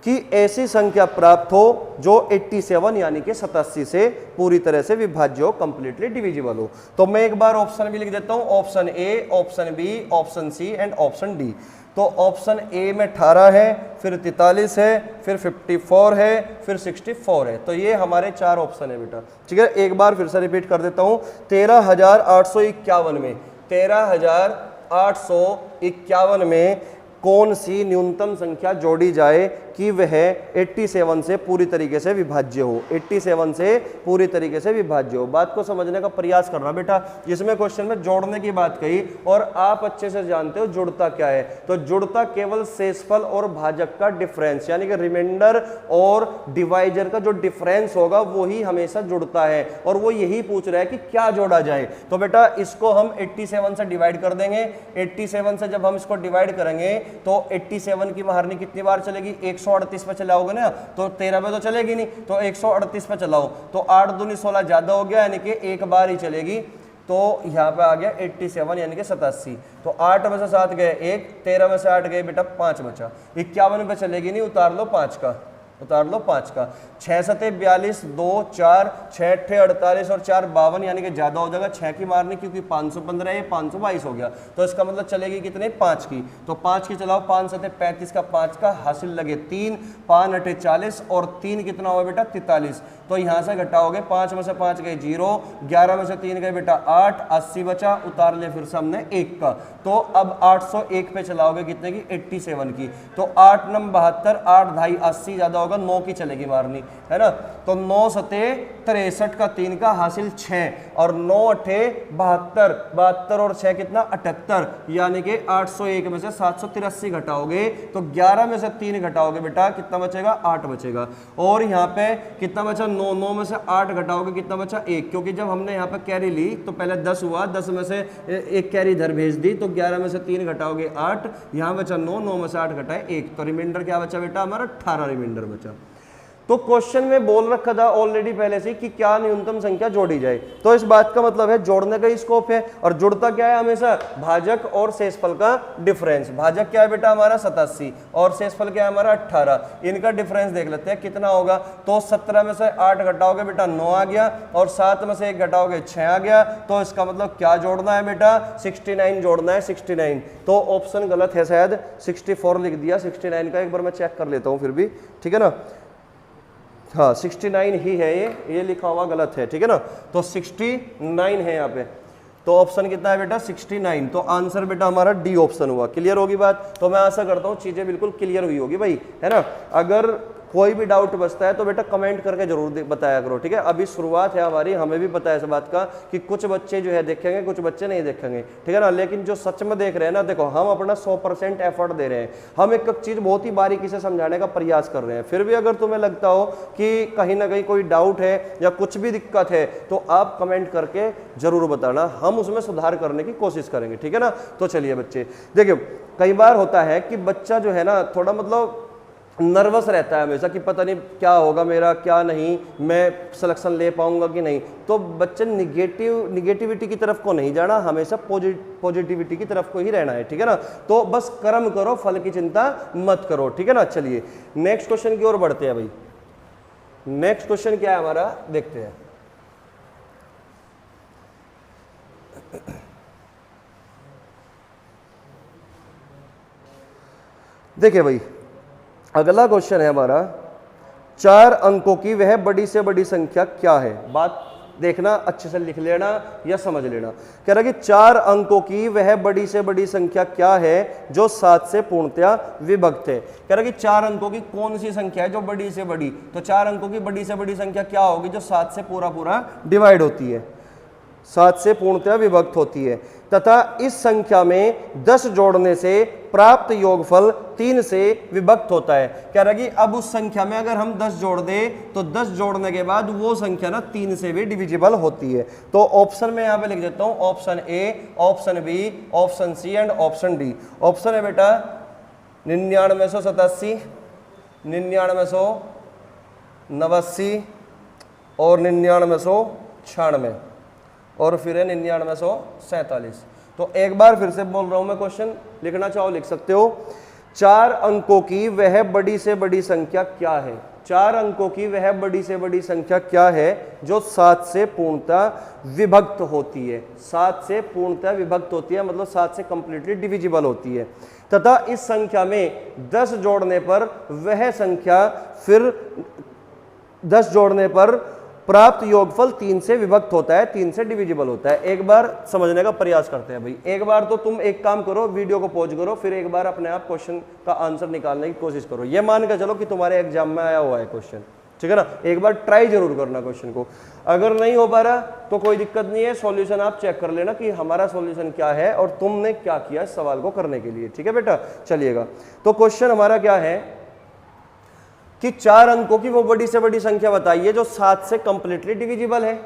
कि ऐसी संख्या प्राप्त हो जो 87 यानी कि 87 से पूरी तरह से विभाज्य हो, कंप्लीटली डिविजिबल हो। तो मैं एक बार ऑप्शन भी लिख देता हूं, option A, option B, option C and option D. तो ऑप्शन ए में 18 है, फिर 43 है, फिर 54 है, फिर 64 है। तो ये हमारे 4 ऑप्शन है बेटा, ठीक है। एक बार फिर से रिपीट कर देता हूं, 13,851 में 13,851 में कौन सी न्यूनतम संख्या जोड़ी जाए कि वह 87 से पूरी तरीके से विभाज्य हो, 87 से पूरी तरीके से विभाज्य हो। बात को समझने का प्रयास करना बेटा। इसमें क्वेश्चन में जोड़ने की बात कही और आप अच्छे से जानते हो जुड़ता क्या है। तो जुड़ता केवल शेषफल और भाजक का डिफरेंस यानी कि रिमाइंडर और डिवाइजर का जो डिफरेंस होगा वो ही हमेशा जुड़ता है, और वो यही पूछ रहा है कि क्या जोड़ा जाए। तो बेटा इसको हम 87 से डिवाइड कर देंगे। 87 से जब हम इसको डिवाइड करेंगे तो 87 की महारनी कितनी बार चलेगी, 138 पे चलाओगे ना, तो 13 पे तो चलेगी नहीं, तो 138 पे चलाओ, तो 8 दूनी 16 ज्यादा हो गया यानी कि एक बार ही चलेगी। तो यहाँ पे आ गया 87 यानी कि 87। तो 8 में से 7 गए 1, 13 में से 8 गए बेटा 5 बचा, 51 पे चलेगी नहीं, उतार लो 5 का, उतार लो 5 का। 6 सते 42, 2 4, 6 अट्ठे 48 और 4 52 यानी कि ज्यादा हो जाएगा 6 की मारनी, क्योंकि 515 है, 522 हो गया। तो इसका मतलब चलेगी कितने, 5 की। तो 5 की चलाओ, 5 सते 35 का 5 का हासिल लगे 3, 5 अट्ठे 40 और 3 कितना हुआ बेटा 43। तो यहां से घटाओगे, 5 में से 5 गए 0, 11 में से 3 गए बेटा 8, 80 बचा, उतार ले फिर से हमने 1 का। तो अब 801 पे चलाओगे कितने की, 87 की। तो 8 नम 72, 8 ढाई 80 ज्यादा होगा, 9 की चलेगी मारनी, है ना। तो 9 सते 63 का 3 का हासिल 6 और 9 अट्ठे 72, 72 और 6 कितना 78, यानी कि 801 में से 783 घटाओगे तो 11 में से 3 घटाओगे बेटा कितना बचेगा, 8 बचेगा। और यहाँ पे कितना बचा, 9 में से 8 घटाओगे कितना बचा, 1, क्योंकि जब हमने यहाँ पे कैरी ली तो पहले 10 हुआ, 10 में से एक कैरी इधर भेज दी, तो 11 में से 3 घटाओगे 8, यहाँ बचा 9, 9 में से 8 घटाए 1, तो रिमाइंडर क्या बचा बेटा हमारा 18 रिमाइंडर बचा। तो क्वेश्चन में बोल रखा था ऑलरेडी पहले से कि क्या न्यूनतम संख्या जोड़ी जाए, तो इस बात का मतलब है जोड़ने का ही स्कोप है। और जुड़ता क्या है हमेशा, भाजक और शेषफल का डिफरेंस। भाजक क्या है बेटा हमारा 87 और शेषफल क्या है हमारा 18। इनका डिफरेंस देख लेते हैं कितना होगा। तो 17 में से 8 घटाओगे बेटा 9 आ गया, और 7 में से 1 घटाओगे 6 आ गया। तो इसका मतलब क्या जोड़ना है बेटा, 69 जोड़ना है, 69। तो ऑप्शन गलत है शायद, 64 लिख दिया, 69 का एक बार मैं चेक कर लेता हूँ फिर भी, ठीक है ना। हाँ 69 ही है, ये लिखा हुआ गलत है, ठीक है ना। तो 69 है यहाँ पे। तो ऑप्शन कितना है बेटा 69। तो आंसर बेटा हमारा डी ऑप्शन हुआ। क्लियर होगी बात। तो मैं आशा करता हूँ चीजें बिल्कुल क्लियर हुई होगी भाई, है ना। अगर कोई भी डाउट बचता है तो बेटा कमेंट करके जरूर बताया करो, ठीक है। अभी शुरुआत है हमारी, हमें भी पता है इस बात का कि कुछ बच्चे जो है देखेंगे, कुछ बच्चे नहीं देखेंगे, ठीक है ना। लेकिन जो सच में देख रहे हैं ना, देखो हम अपना 100% एफर्ट दे रहे हैं, हम एक एक चीज बहुत ही बारीकी से समझाने का प्रयास कर रहे हैं। फिर भी अगर तुम्हें लगता हो कि कहीं ना कहीं कोई डाउट है या कुछ भी दिक्कत है तो आप कमेंट करके जरूर बताना, हम उसमें सुधार करने की कोशिश करेंगे, ठीक है ना। तो चलिए बच्चे देखिए, कई बार होता है कि बच्चा जो है ना थोड़ा मतलब नर्वस रहता है हमेशा कि पता नहीं क्या होगा मेरा, क्या नहीं, मैं सिलेक्शन ले पाऊंगा कि नहीं। तो बच्चे निगेटिविटी की तरफ को नहीं जाना, हमेशा पॉजिटिविटी की तरफ को ही रहना है, ठीक है ना। तो बस कर्म करो, फल की चिंता मत करो, ठीक है ना। चलिए नेक्स्ट क्वेश्चन की ओर बढ़ते हैं भाई। नेक्स्ट क्वेश्चन क्या है हमारा, देखते हैं। देखिए भाई अगला क्वेश्चन है हमारा, 4 अंकों की वह बड़ी से बड़ी संख्या क्या है। बात देखना, अच्छे से लिख लेना या समझ लेना। कह रहा कि 4 अंकों की वह बड़ी से बड़ी संख्या क्या है जो 7 से पूर्णतया विभक्त है। कह रहा कि 4 अंकों की कौन सी संख्या है जो बड़ी से बड़ी, तो 4 अंकों की बड़ी से बड़ी संख्या क्या होगी जो 7 से पूरा पूरा डिवाइड होती है। 7 से पूर्णतया विभक्त होती है तथा इस संख्या में 10 जोड़ने से प्राप्त योगफल 3 से विभक्त होता है। कह रहा कि अब उस संख्या में अगर हम 10 जोड़ दें तो 10 जोड़ने के बाद वो संख्या ना 3 से भी डिविजिबल होती है। तो ऑप्शन में यहां पे लिख देता हूं, option A, option B, option C and option D. Option है बेटा 9987, 9989 और 9996 और फिर है 9947। तो एक बार फिर से बोल रहा हूं मैं, क्वेश्चन लिखना चाहो लिख सकते हो। 4 अंकों की वह बड़ी से बड़ी संख्या क्या है? 4 अंकों की वह बड़ी से बड़ी संख्या क्या है जो 7 से पूर्णतः विभक्त होती है? 7 से पूर्णतः विभक्त होती है मतलब 7 से कंप्लीटली डिविजिबल होती है तथा इस संख्या में 10 जोड़ने पर वह संख्या फिर 10 जोड़ने पर प्राप्त योगफल 3 से विभक्त होता है, 3 से डिविजिबल होता है। एक बार समझने का प्रयास करते हैं भाई। एक बार तो तुम एक काम करो, वीडियो को पॉज करो, फिर एक बार अपने आप क्वेश्चन का आंसर निकालने की कोशिश करो। ये मान के चलो कि तुम्हारे एग्जाम में आया हुआ है क्वेश्चन, ठीक है ना। एक बार ट्राई जरूर करना क्वेश्चन को। अगर नहीं हो पा रहा तो कोई दिक्कत नहीं है, सॉल्यूशन आप चेक कर लेना कि हमारा सॉल्यूशन क्या है और तुमने क्या किया इस सवाल को करने के लिए, ठीक है बेटा। चलिएगा, तो क्वेश्चन हमारा क्या है कि 4 अंकों की वो बड़ी से बड़ी संख्या बताइए जो 7 से कंप्लीटली डिविजिबल है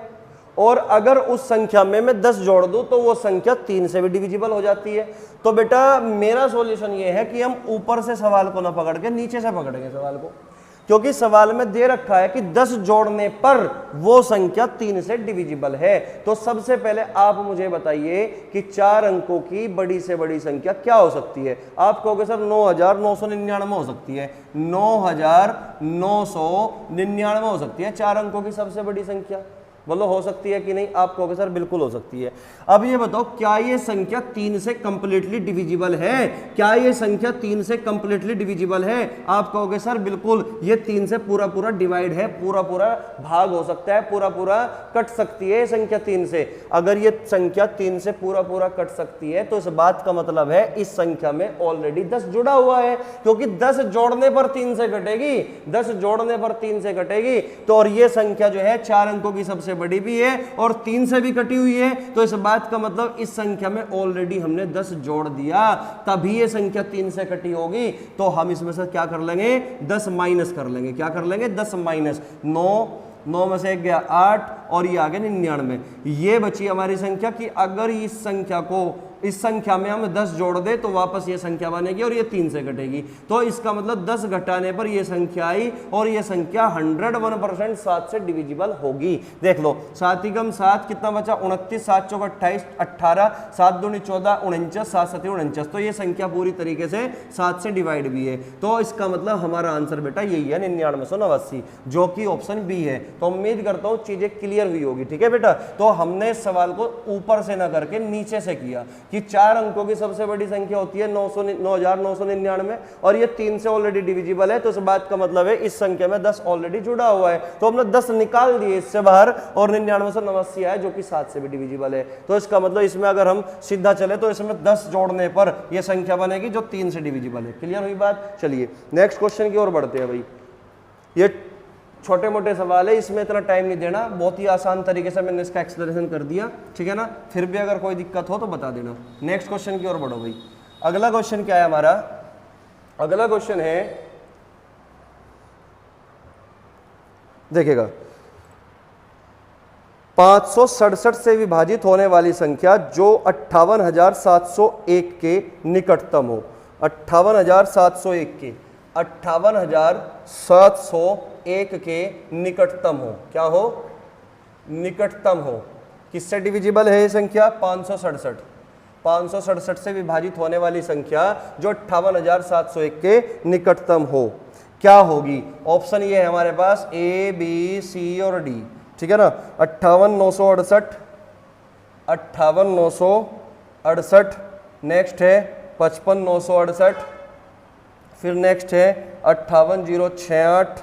और अगर उस संख्या में मैं 10 जोड़ दूं तो वो संख्या 3 से भी डिविजिबल हो जाती है। तो बेटा मेरा सॉल्यूशन ये है कि हम ऊपर से सवाल को ना पकड़ के नीचे से पकड़ेंगे सवाल को, क्योंकि सवाल में दे रखा है कि 10 जोड़ने पर वो संख्या 3 से डिविजिबल है। तो सबसे पहले आप मुझे बताइए कि 4 अंकों की बड़ी से बड़ी संख्या क्या हो सकती है? आप कहोगे सर 9999 हो सकती है, 9999 हो सकती है 4 अंकों की सबसे बड़ी संख्या। बोलो हो सकती है कि नहीं? आप कहोगे सर बिल्कुल हो सकती है। अब ये बताओ क्या ये संख्या 3 से कंप्लीटली डिविजिबल है? क्या ये संख्या 3 से कंप्लीटली डिविजिबल है? आप कहोगे सर बिल्कुल, ये 3 से पूरा पूरा डिवाइड है, पूरा पूरा भाग हो सकता है, पूरा पूरा कट सकती है संख्या 3 से। अगर ये संख्या 3 से पूरा पूरा कट सकती है तो इस बात का मतलब है इस संख्या में ऑलरेडी 10 जुड़ा हुआ है, क्योंकि 10 जोड़ने पर 3 से कटेगी, 10 जोड़ने पर 3 से कटेगी। तो और ये संख्या जो है 4 अंकों की सबसे बड़ी भी है और 3 से भी कटी हुई है। तो इस बात का मतलब इस संख्या में ऑलरेडी हमने 10 जोड़ दिया, तभी ये संख्या 3 से कटी होगी। तो हम इसमें से क्या कर लेंगे? 10 माइनस कर लेंगे। क्या कर लेंगे? 10 माइनस 9 में से 1 गया 8 और ये आ गया 99। ये बची हमारी संख्या कि अगर इस संख्या को इस संख्या में हम 10 जोड़ दे तो वापस ये संख्या बनेगी और ये 3 से घटेगी। तो इसका मतलब 10 घटाने पर ये संख्या आई और ये संख्या 101% 7 से डिविजिबल होगी। देख लो 7 ही कम 7 कितना बचा? 29, 7 चौक 28, 18, 7 दूनी 14, 49, 7 सती 49। तो ये संख्या पूरी तरीके से 7 से डिवाइड भी है। तो इसका मतलब हमारा आंसर बेटा यही है 9989, जो कि ऑप्शन बी है। तो उम्मीद करता हूँ चीजें क्लियर हुई होगी, ठीक है बेटा। तो हमने सवाल को ऊपर से ना करके नीचे से किया कि 4 अंकों की सबसे बड़ी संख्या होती है 9999 और ये 3 से ऑलरेडी डिविजिबल है। तो इस बात का मतलब है इस संख्या में 10 ऑलरेडी जुड़ा हुआ है। तो हमने 10 निकाल दिए इससे बाहर और 9989 आया जो कि 7 से भी डिविजिबल है। तो इसका मतलब इसमें अगर हम सीधा चले तो इसमें 10 जोड़ने पर यह संख्या बनेगी जो 3 से डिविजिबल है। क्लियर हुई बात? चलिए नेक्स्ट क्वेश्चन की ओर बढ़ते हैं भाई। ये छोटे मोटे सवाल है, इसमें इतना टाइम नहीं देना, बहुत ही आसान तरीके से मैंने इसका एक्सप्लेनेशन कर दिया, ठीक है ना। फिर भी अगर कोई दिक्कत हो तो बता देना। नेक्स्ट क्वेश्चन की ओर बढ़ो भाई। अगला क्वेश्चन क्या है हमारा? अगला क्वेश्चन है, देखिएगा, 567 से विभाजित होने वाली संख्या जो 58,701 के निकटतम हो। 58,701 के 58,701 के निकटतम हो। क्या हो? निकटतम हो। किससे डिविजिबल है ये संख्या? 567। 567 से विभाजित होने वाली संख्या जो 58,701 के निकटतम हो, क्या होगी? ऑप्शन ये है हमारे पास ए, बी, सी और डी, ठीक है ना। 58,968, 58,968, नेक्स्ट है 55,968, फिर नेक्स्ट है 58,068,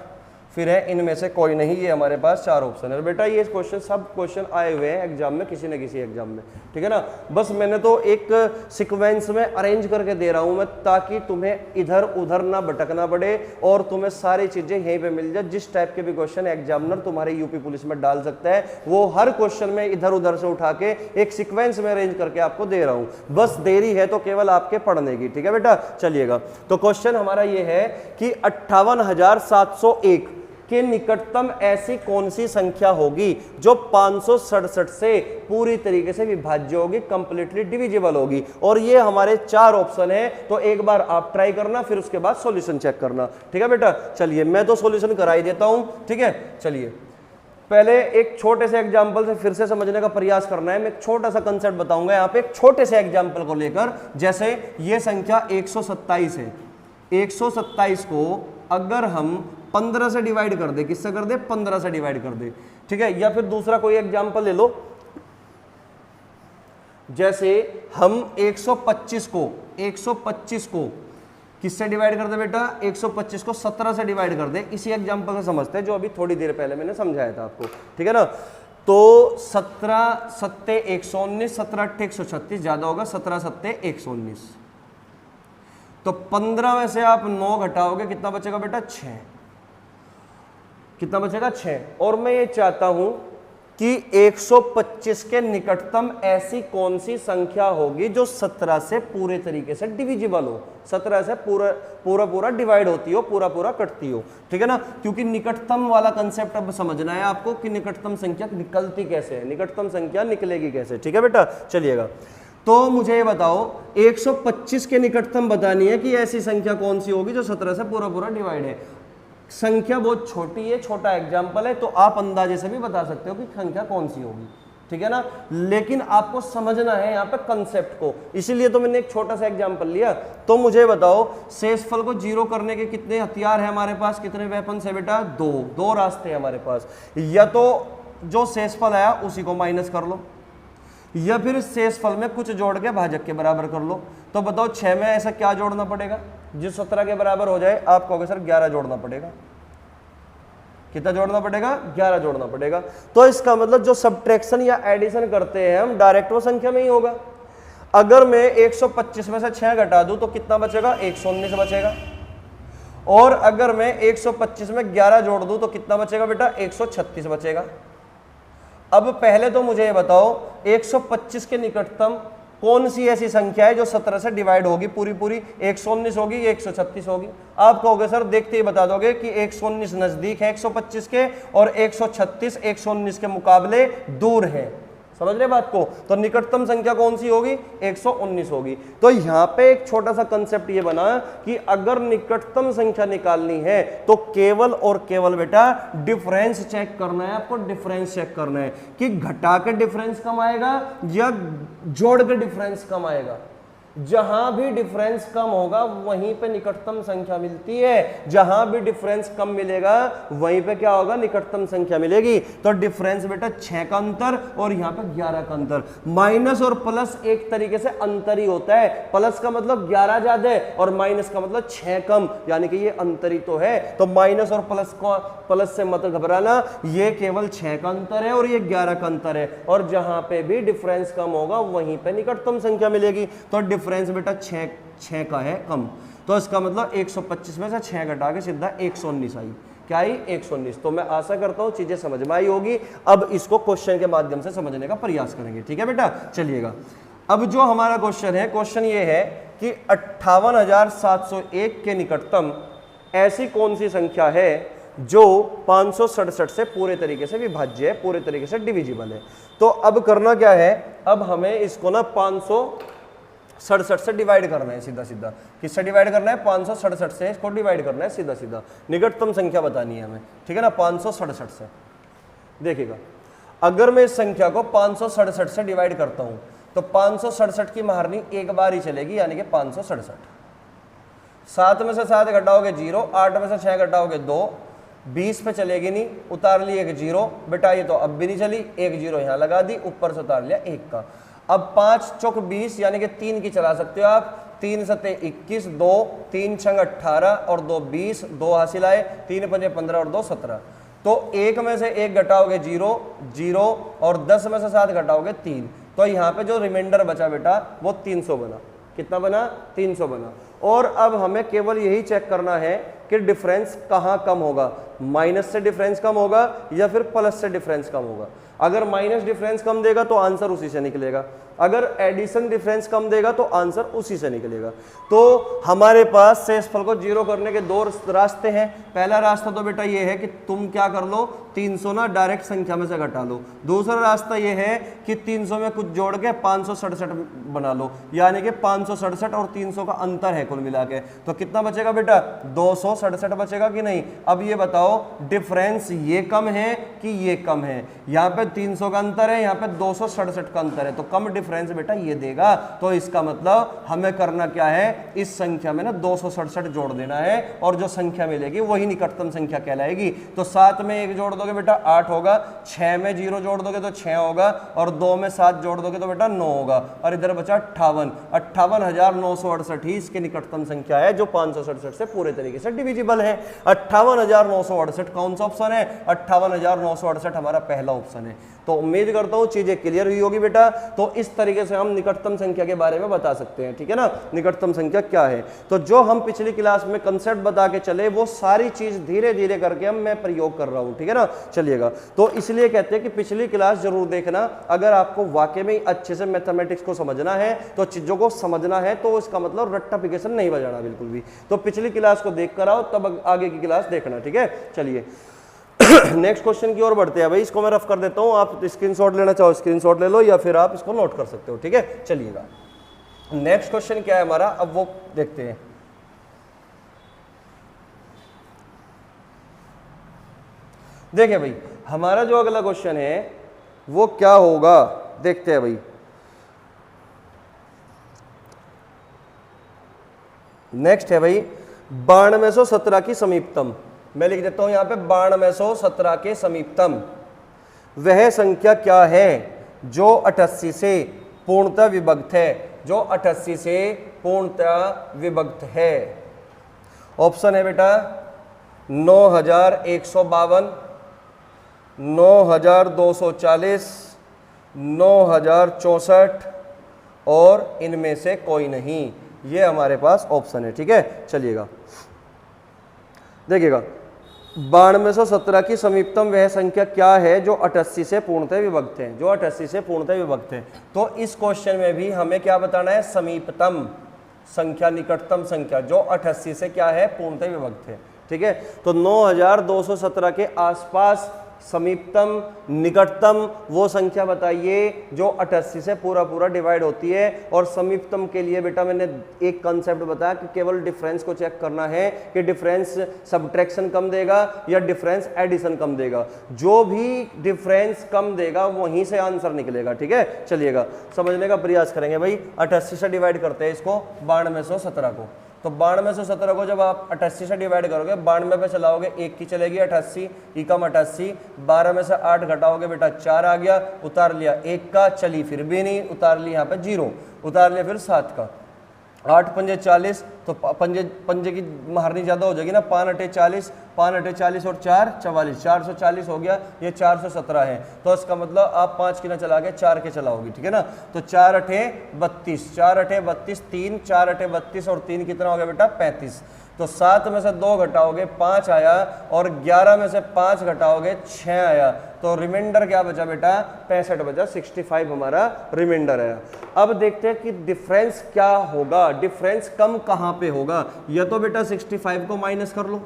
फिर है इनमें से कोई नहीं, ये हमारे पास 4 ऑप्शन है। बेटा ये क्वेश्चन सब क्वेश्चन आए हुए हैं एग्जाम में, किसी न किसी एग्जाम में, ठीक है ना। बस मैंने तो एक सीक्वेंस में अरेंज करके दे रहा हूं मैं, ताकि तुम्हें इधर उधर ना भटकना पड़े और तुम्हें सारी चीजें यहीं पे मिल जाए। जिस टाइप के भी क्वेश्चन एग्जामिनर तुम्हारे यूपी पुलिस में डाल सकता है, वो हर क्वेश्चन में इधर उधर से उठा के एक सीक्वेंस में अरेंज करके आपको दे रहा हूं। बस देरी है तो केवल आपके पढ़ने की, ठीक है बेटा। चलिएगा, तो क्वेश्चन हमारा ये है कि 58,701 के निकटतम ऐसी कौन सी संख्या होगी जो 567 से पूरी तरीके से विभाज्य होगी, कंप्लीटली डिविजिबल होगी। और ये हमारे 4 ऑप्शन है, तो एक बार आप ट्राई करना, फिर उसके बाद सॉल्यूशन चेक करना, ठीक है बेटा। चलिए मैं तो सॉल्यूशन करा ही देता हूं, ठीक है। चलिए पहले एक छोटे से एग्जाम्पल से फिर से समझने का प्रयास करना है। मैं एक छोटा सा कंसेप्ट बताऊंगा यहाँ पे, एक छोटे से एग्जाम्पल को लेकर। जैसे ये संख्या 127 है, 127 को अगर हम 15 से डिवाइड कर दे, किससे कर दे, 15 से डिवाइड कर दे, ठीक है। या फिर दूसरा कोई एग्जाम्पल ले लो, जैसे हम 125 को किससे डिवाइड कर दे बेटा, 125 को 17 से डिवाइड कर दे। इसी एग्जाम्पल से समझते हैं जो अभी थोड़ी देर पहले मैंने समझाया था आपको, ठीक है ना। तो 17 सत्ते 119, 17 अट्ठे 136, ज्यादा होगा 17 सत्ते 119। तो 15 में से आप 9 घटाओगे, कितना बचेगा बेटा, 6। कितना बचेगा, 6। और मैं ये चाहता हूं कि 125 के निकटतम ऐसी कौन सी संख्या होगी जो 17 से पूरे तरीके से डिविजिबल हो, 17 से पूरा डिवाइड होती हो, पूरा कटती हो, ठीक है ना। क्योंकि निकटतम वाला कंसेप्ट अब समझना है आपको कि निकटतम संख्या निकलती कैसे है, निकटतम संख्या निकलेगी कैसे, ठीक है बेटा। चलिएगा, तो मुझे ये बताओ 125 के निकटतम बतानी है कि ऐसी संख्या कौन सी होगी जो 17 से पूरा डिवाइड है। संख्या बहुत छोटी है, छोटा एग्जाम्पल है, तो आप अंदाजे से भी बता सकते हो कि संख्या कौन सी होगी, ठीक है ना। लेकिन आपको समझना है यहाँ पे कंसेप्ट को, इसीलिए तो मैंने एक छोटा सा एग्जाम्पल लिया। तो मुझे बताओ शेषफल को 0 करने के कितने हथियार है हमारे पास, कितने वेपन्स है बेटा, 2 रास्ते हैं हमारे पास। या तो जो शेषफल आया उसी को माइनस कर लो, या फिर शेषफल में कुछ जोड़ के भाजक के बराबर कर लो। तो बताओ 6 में ऐसा क्या जोड़ना पड़ेगा जो 17 के बराबर हो जाए। आप कहोगे सर 11 जोड़ना पड़ेगा। कितना जोड़ना पड़ेगा, 11 जोड़ना पड़ेगा। तो इसका मतलब जो सब्ट्रैक्शन या एडिशन करते हैं हम, डायरेक्ट वो संख्या में ही होगा। अगर मैं 125 में से 6 घटा दूं तो कितना बचेगा, 119 बचेगा। और अगर मैं 125 में 11 जोड़ दूं तो कितना बचेगा बेटा, 136 बचेगा। अब पहले तो मुझे ये बताओ 125 के निकटतम कौन सी ऐसी संख्या है जो 17 से डिवाइड होगी, पूरी 119 होगी या 136 होगी। आप कहोगे सर देखते ही बता दोगे कि 119 नजदीक है 125 के और 136 119 के मुकाबले दूर है। समझ रहे बात को। तो निकटतम संख्या कौन सी होगी, 119 होगी। तो यहां पे एक छोटा सा कंसेप्ट ये बना कि अगर निकटतम संख्या निकालनी है तो केवल और केवल बेटा डिफरेंस चेक करना है आपको, डिफरेंस चेक करना है कि घटा के डिफरेंस कम आएगा या जोड़ के डिफरेंस कम आएगा। जहां भी डिफरेंस कम होगा वहीं पे निकटतम संख्या मिलती है, जहां भी डिफरेंस कम मिलेगा वहीं पे क्या होगा, निकटतम संख्या मिलेगी। तो डिफरेंस बेटा 6 का अंतर और यहां पे 11 का अंतर। माइनस और प्लस एक तरीके से अंतर ही होता है, प्लस का मतलब 11 ज्यादा है और माइनस का मतलब 6 कम, यानी कि ये अंतर ही तो है। तो माइनस और प्लस से मत घबराना, ये केवल 6 का अंतर है और ये 11 का अंतर है। और जहां पे भी डिफरेंस कम होगा वहीं पे निकटतम संख्या मिलेगी। तो डिफरेंस बेटा 6 का है कम। तो इसका मतलब 125 में से 6 घटा के सीधा 119 आई। क्या आई, 119। तो मैं आशा करता हूं चीजें समझ में आई होगी। अब इसको क्वेश्चन के माध्यम से समझने का प्रयास करेंगे, ठीक है बेटा। चलिएगा, अब जो हमारा क्वेश्चन है, क्वेश्चन ये है कि 58,701 के निकटतम ऐसी कौन सी संख्या है जो 567 से पूरे तरीके से विभाज्य है, पूरे तरीके से डिविजिबल है। तो अब करना क्या है, अब हमें इसको ना 567 से डिवाइड करना है सीधा सीधा। किससे डिवाइड करना है, 567 से इसको डिवाइड करना है सीधा सीधा। निकटतम संख्या बतानी है हमें, ठीक है ना, 567 से। देखिएगा, अगर मैं इस संख्या को 567 से डिवाइड करता हूं तो 567 की महारनी एक बार ही चलेगी, यानी कि 567। 7 में से 7 घटाओगे 0, 8 में से 6 घटाओगे 2, 20 पे चलेगी नहीं, उतार ली एक 0 बेटा, ये तो अब भी नहीं चली, एक 0 यहां लगा दी, ऊपर से उतार लिया 1 का। अब 5 चौक 20 यानी कि 3 की चला सकते हो आप, 3 सते 21, 2 3 छंग 18 और 2 20, 2 हासिल आए, 3 पंजे 15 और 2 17। तो 1 में से 1 घटाओगे 0 0 और 10 में से 7 घटाओगे 3, तो यहाँ पे जो रिमाइंडर बचा बेटा वो 300 बना। कितना बना? 300 बना। और अब हमें केवल यही चेक करना है कि डिफरेंस कहाँ कम होगा, माइनस से डिफरेंस कम होगा या फिर प्लस से डिफरेंस कम होगा। अगर माइनस डिफरेंस कम देगा तो आंसर उसी से निकलेगा, अगर एडिशन डिफरेंस कम देगा तो आंसर उसी से निकलेगा। तो हमारे पास शेषफल को जीरो करने के दो रास्ते हैं। पहला रास्ता तो बेटा ये है कि तुम क्या कर लो, 300 ना डायरेक्ट संख्या में से घटा लो। दूसरा रास्ता ये है कि 300 में कुछ जोड़ के 567 बना लो, यानी कि 567 और 300 का अंतर है कुल मिला के। तो कितना बचेगा बेटा? 267 बचेगा कि नहीं? अब ये बताओ डिफरेंस ये कम है कि ये कम है? यहाँ पे 300 का अंतर है, यहाँ पे 267 का अंतर है, तो कम डिफरेंस बेटा ये देगा। तो इसका मतलब हमें करना क्या है, इस संख्या में ना 267 जोड़ देना है और जो संख्या मिलेगी वही निकटतम संख्या कहलाएगी। तो 7 में 1 जोड़ दोगे बेटा 8 होगा, 6 में 0 जोड़ दोगे तो 6 होगा और 2 में 7 जोड़ दोगे तो बेटा 9 होगा। और इधर बचा 58, 58,968 ही इसके निकटतम संख्या है जो 567 से पूरे तरीके से डिविजिबल है। 58,968 कौन सा ऑप्शन है? 58,968 हमारा पहला ऑप्शन है। तो उम्मीद करता हूं चीजें क्लियर हुई होगी बेटा। तो इस तरीके से हम निकटतम संख्या के बारे में बता सकते हैं, ठीक है ना, निकटतम संख्या क्या है। तो जो हम पिछली क्लास में कंसेप्ट बता के चले वो सारी चीज धीरे धीरे करके हम मैं प्रयोग कर रहा हूं, ठीक है ना। चलिएगा, तो इसलिए कहते हैं कि पिछली क्लास जरूर देखना। अगर आपको वाकई में अच्छे से मैथमेटिक्स को समझना है, तो चीजों को समझना है, तो इसका मतलब रट्टाफिकेशन नहीं बजाना बिल्कुल भी। तो पिछली क्लास को देख कर आओ, तब आगे की क्लास देखना, ठीक है। चलिए नेक्स्ट क्वेश्चन की ओर बढ़ते हैं भाई। इसको मैं रफ कर देता हूं, आप स्क्रीनशॉट लेना चाहो स्क्रीनशॉट ले लो या फिर आप इसको नोट कर सकते हो, ठीक है। चलिएगा, नेक्स्ट क्वेश्चन क्या है हमारा, अब वो देखते हैं। देखिए भाई, हमारा जो अगला क्वेश्चन है वो क्या होगा, देखते हैं भाई। नेक्स्ट है भाई 9217 की समीपतम। मैं लिख देता हूं यहां पे 9217 के समीपतम वह संख्या क्या है जो 88 से पूर्णतः विभक्त है, जो 88 से पूर्णतः विभक्त है। ऑप्शन है बेटा 9152, 9240, 9064 और इनमें से कोई नहीं। ये हमारे पास ऑप्शन है, ठीक है। चलिएगा, देखिएगा 9217 की समीपतम वह संख्या क्या है जो 88 से पूर्णतः विभक्त है, जो 88 से पूर्णतः विभक्त है। तो इस क्वेश्चन में भी हमें क्या बताना है, समीपतम संख्या, निकटतम संख्या जो 88 से क्या है, पूर्णतः विभक्त है, ठीक है। तो 9217 के आसपास समीपतम निकटतम वो संख्या बताइए जो 88 से पूरा पूरा डिवाइड होती है। और समीपतम के लिए बेटा मैंने एक कंसेप्ट बताया कि केवल डिफरेंस को चेक करना है कि डिफरेंस सब्ट्रैक्शन कम देगा या डिफरेंस एडिशन कम देगा। जो भी डिफरेंस कम देगा वहीं से आंसर निकलेगा, ठीक है। चलिएगा, समझने का प्रयास करेंगे भाई। 88 से डिवाइड करते हैं इसको 9217 को। तो 9217 को जब आप 88 से डिवाइड करोगे, 92 पे चलाओगे 1 की चलेगी 88, इकम 88, 12 में से 8 घटाओगे बेटा 4 आ गया, उतार लिया 1 का, चली फिर भी नहीं, उतार लिया यहाँ पे 0, उतार लिया फिर 7 का, 8 पंजे 40, तो पंजे की महारनी ज़्यादा हो जाएगी ना, 5 अठे 40, 5 अठे 40 और 4 44, 440 हो गया, ये 417 है। तो इसका मतलब आप 5 की ना चला के 4 के चलाओगी, ठीक है ना। तो 4 अठे 32, 4 अठे 32, 3 4 अठे 32 और 3 कितना हो गया बेटा 35। तो 7 में से 2 घटाओगे 5 आया और 11 में से 5 घटाओगे 6 आया। तो रिमाइंडर क्या बचा बेटा 65 बचा, 65 हमारा रिमाइंडर है। अब देखते हैं कि डिफरेंस क्या होगा, डिफरेंस कम कहां पे होगा। या तो बेटा 65 को माइनस कर लो,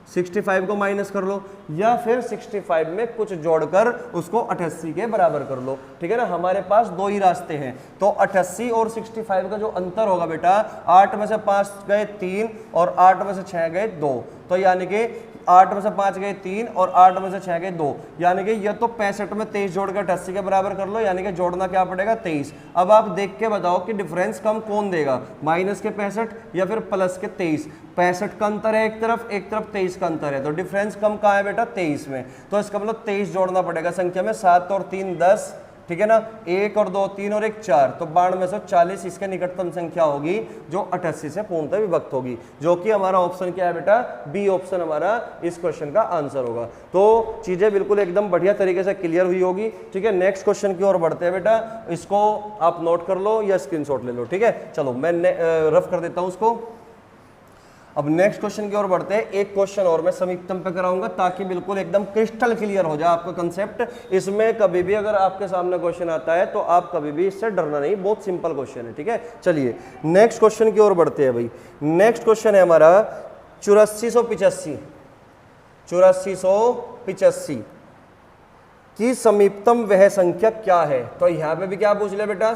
65 को माइनस कर लो, या फिर 65 में कुछ जोड़कर उसको 88 के बराबर कर लो, ठीक है ना। हमारे पास दो ही रास्ते हैं। तो 88 और 65 का जो अंतर होगा बेटा, 8 में से 5 गए 3 और 8 में से 6 गए 2, तो यानी कि 8 में से 5 गए 3 और 8 में से 6 गए 2, यानी कि ये तो 65 में 23 जोड़कर 88 के बराबर कर लो, यानी कि जोड़ना क्या पड़ेगा 23। अब आप देख के बताओ कि डिफरेंस कम कौन देगा, माइनस के 65 या फिर प्लस के 23। 65 का अंतर है एक तरफ 23 का अंतर है, तो डिफरेंस कम कहाँ है बेटा 23 में। तो इसका मतलब 23 जोड़ना पड़ेगा संख्या में, 7 और 3 10, ठीक है ना, 1 और 2 3 और 1 4, तो 9240 इसके निकटतम संख्या होगी जो 88 से पूर्णतः विभक्त होगी, जो कि हमारा ऑप्शन क्या है बेटा, बी ऑप्शन हमारा इस क्वेश्चन का आंसर होगा। तो चीजें बिल्कुल एकदम बढ़िया तरीके से क्लियर हुई होगी। ठीक है, नेक्स्ट क्वेश्चन की ओर बढ़ते हैं बेटा, इसको आप नोट कर लो या स्क्रीनशॉट ले लो। ठीक है, चलो मैं रफ कर देता हूं उसको। अब नेक्स्ट क्वेश्चन की ओर बढ़ते हैं। एक क्वेश्चन और मैं समीपतम पे कराऊंगा ताकि बिल्कुल एकदम क्रिस्टल क्लियर हो जाए आपका कंसेप्ट। इसमें कभी भी अगर आपके सामने क्वेश्चन आता है तो आप कभी भी इससे डरना नहीं, बहुत सिंपल क्वेश्चन है। ठीक है, चलिए नेक्स्ट क्वेश्चन की ओर बढ़ते हैं भाई। नेक्स्ट क्वेश्चन है हमारा 8485 की समीपतम वह संख्या क्या है। तो यहां पे भी क्या पूछ लिया बेटा,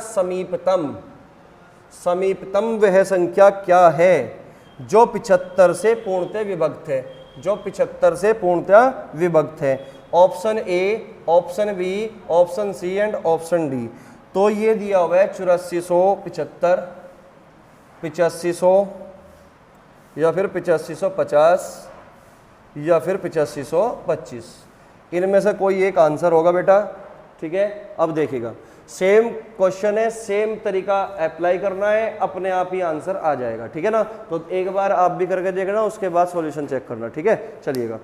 समीपतम वह संख्या क्या है जो 75 से पूर्णतः विभक्त है, जो 75 से पूर्णतः विभक्त है। Option A, option B, option C and option D. तो ये दिया हुआ है 8475, 8500 या फिर 8550 या फिर 8525, इनमें से कोई एक आंसर होगा बेटा। ठीक है, अब देखिएगा सेम क्वेश्चन है, सेम तरीका अप्लाई करना है, अपने आप ही आंसर आ जाएगा। ठीक है ना, तो एक बार आप भी करके देखना, उसके बाद सॉल्यूशन चेक करना। ठीक है, चलिएगा।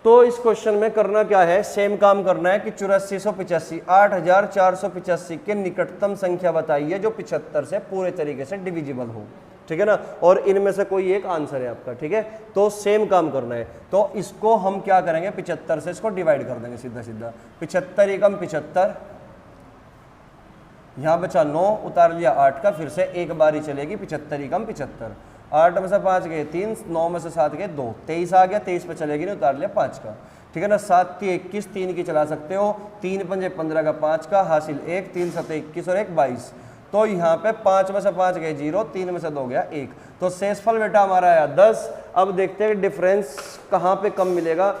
तो इस क्वेश्चन में करना क्या है, सेम काम करना है कि 8485 8485 के निकटतम संख्या बताइए जो 75 से पूरे तरीके से डिविजिबल हो। ठीक है ना, और इनमें से कोई एक आंसर है आपका। ठीक है, तो सेम काम करना है। तो इसको हम क्या करेंगे, 75 से इसको डिवाइड कर देंगे सीधा सीधा। 75 एकम 75, यहाँ बचा 9, उतार लिया 8 का, फिर से एक बारी चलेगी 75 एकम 75। 8 में से 5 गए 3, 9 में से 7 गए 2, 23 आ गया, 23 पे चलेगी नहीं, उतार लिया 5 का। ठीक है ना, 7 की 21, 3 की चला सकते हो, 3 पंजे 15 का 5 का, हासिल 1, 3 7 21 और 1 22। तो यहाँ पे 5 में से 5 गए 0, 3 में से 2 गया 1, तो शेषफल बेटा हमारा आया 10। अब देखते हैं डिफरेंस कहाँ पे कम मिलेगा,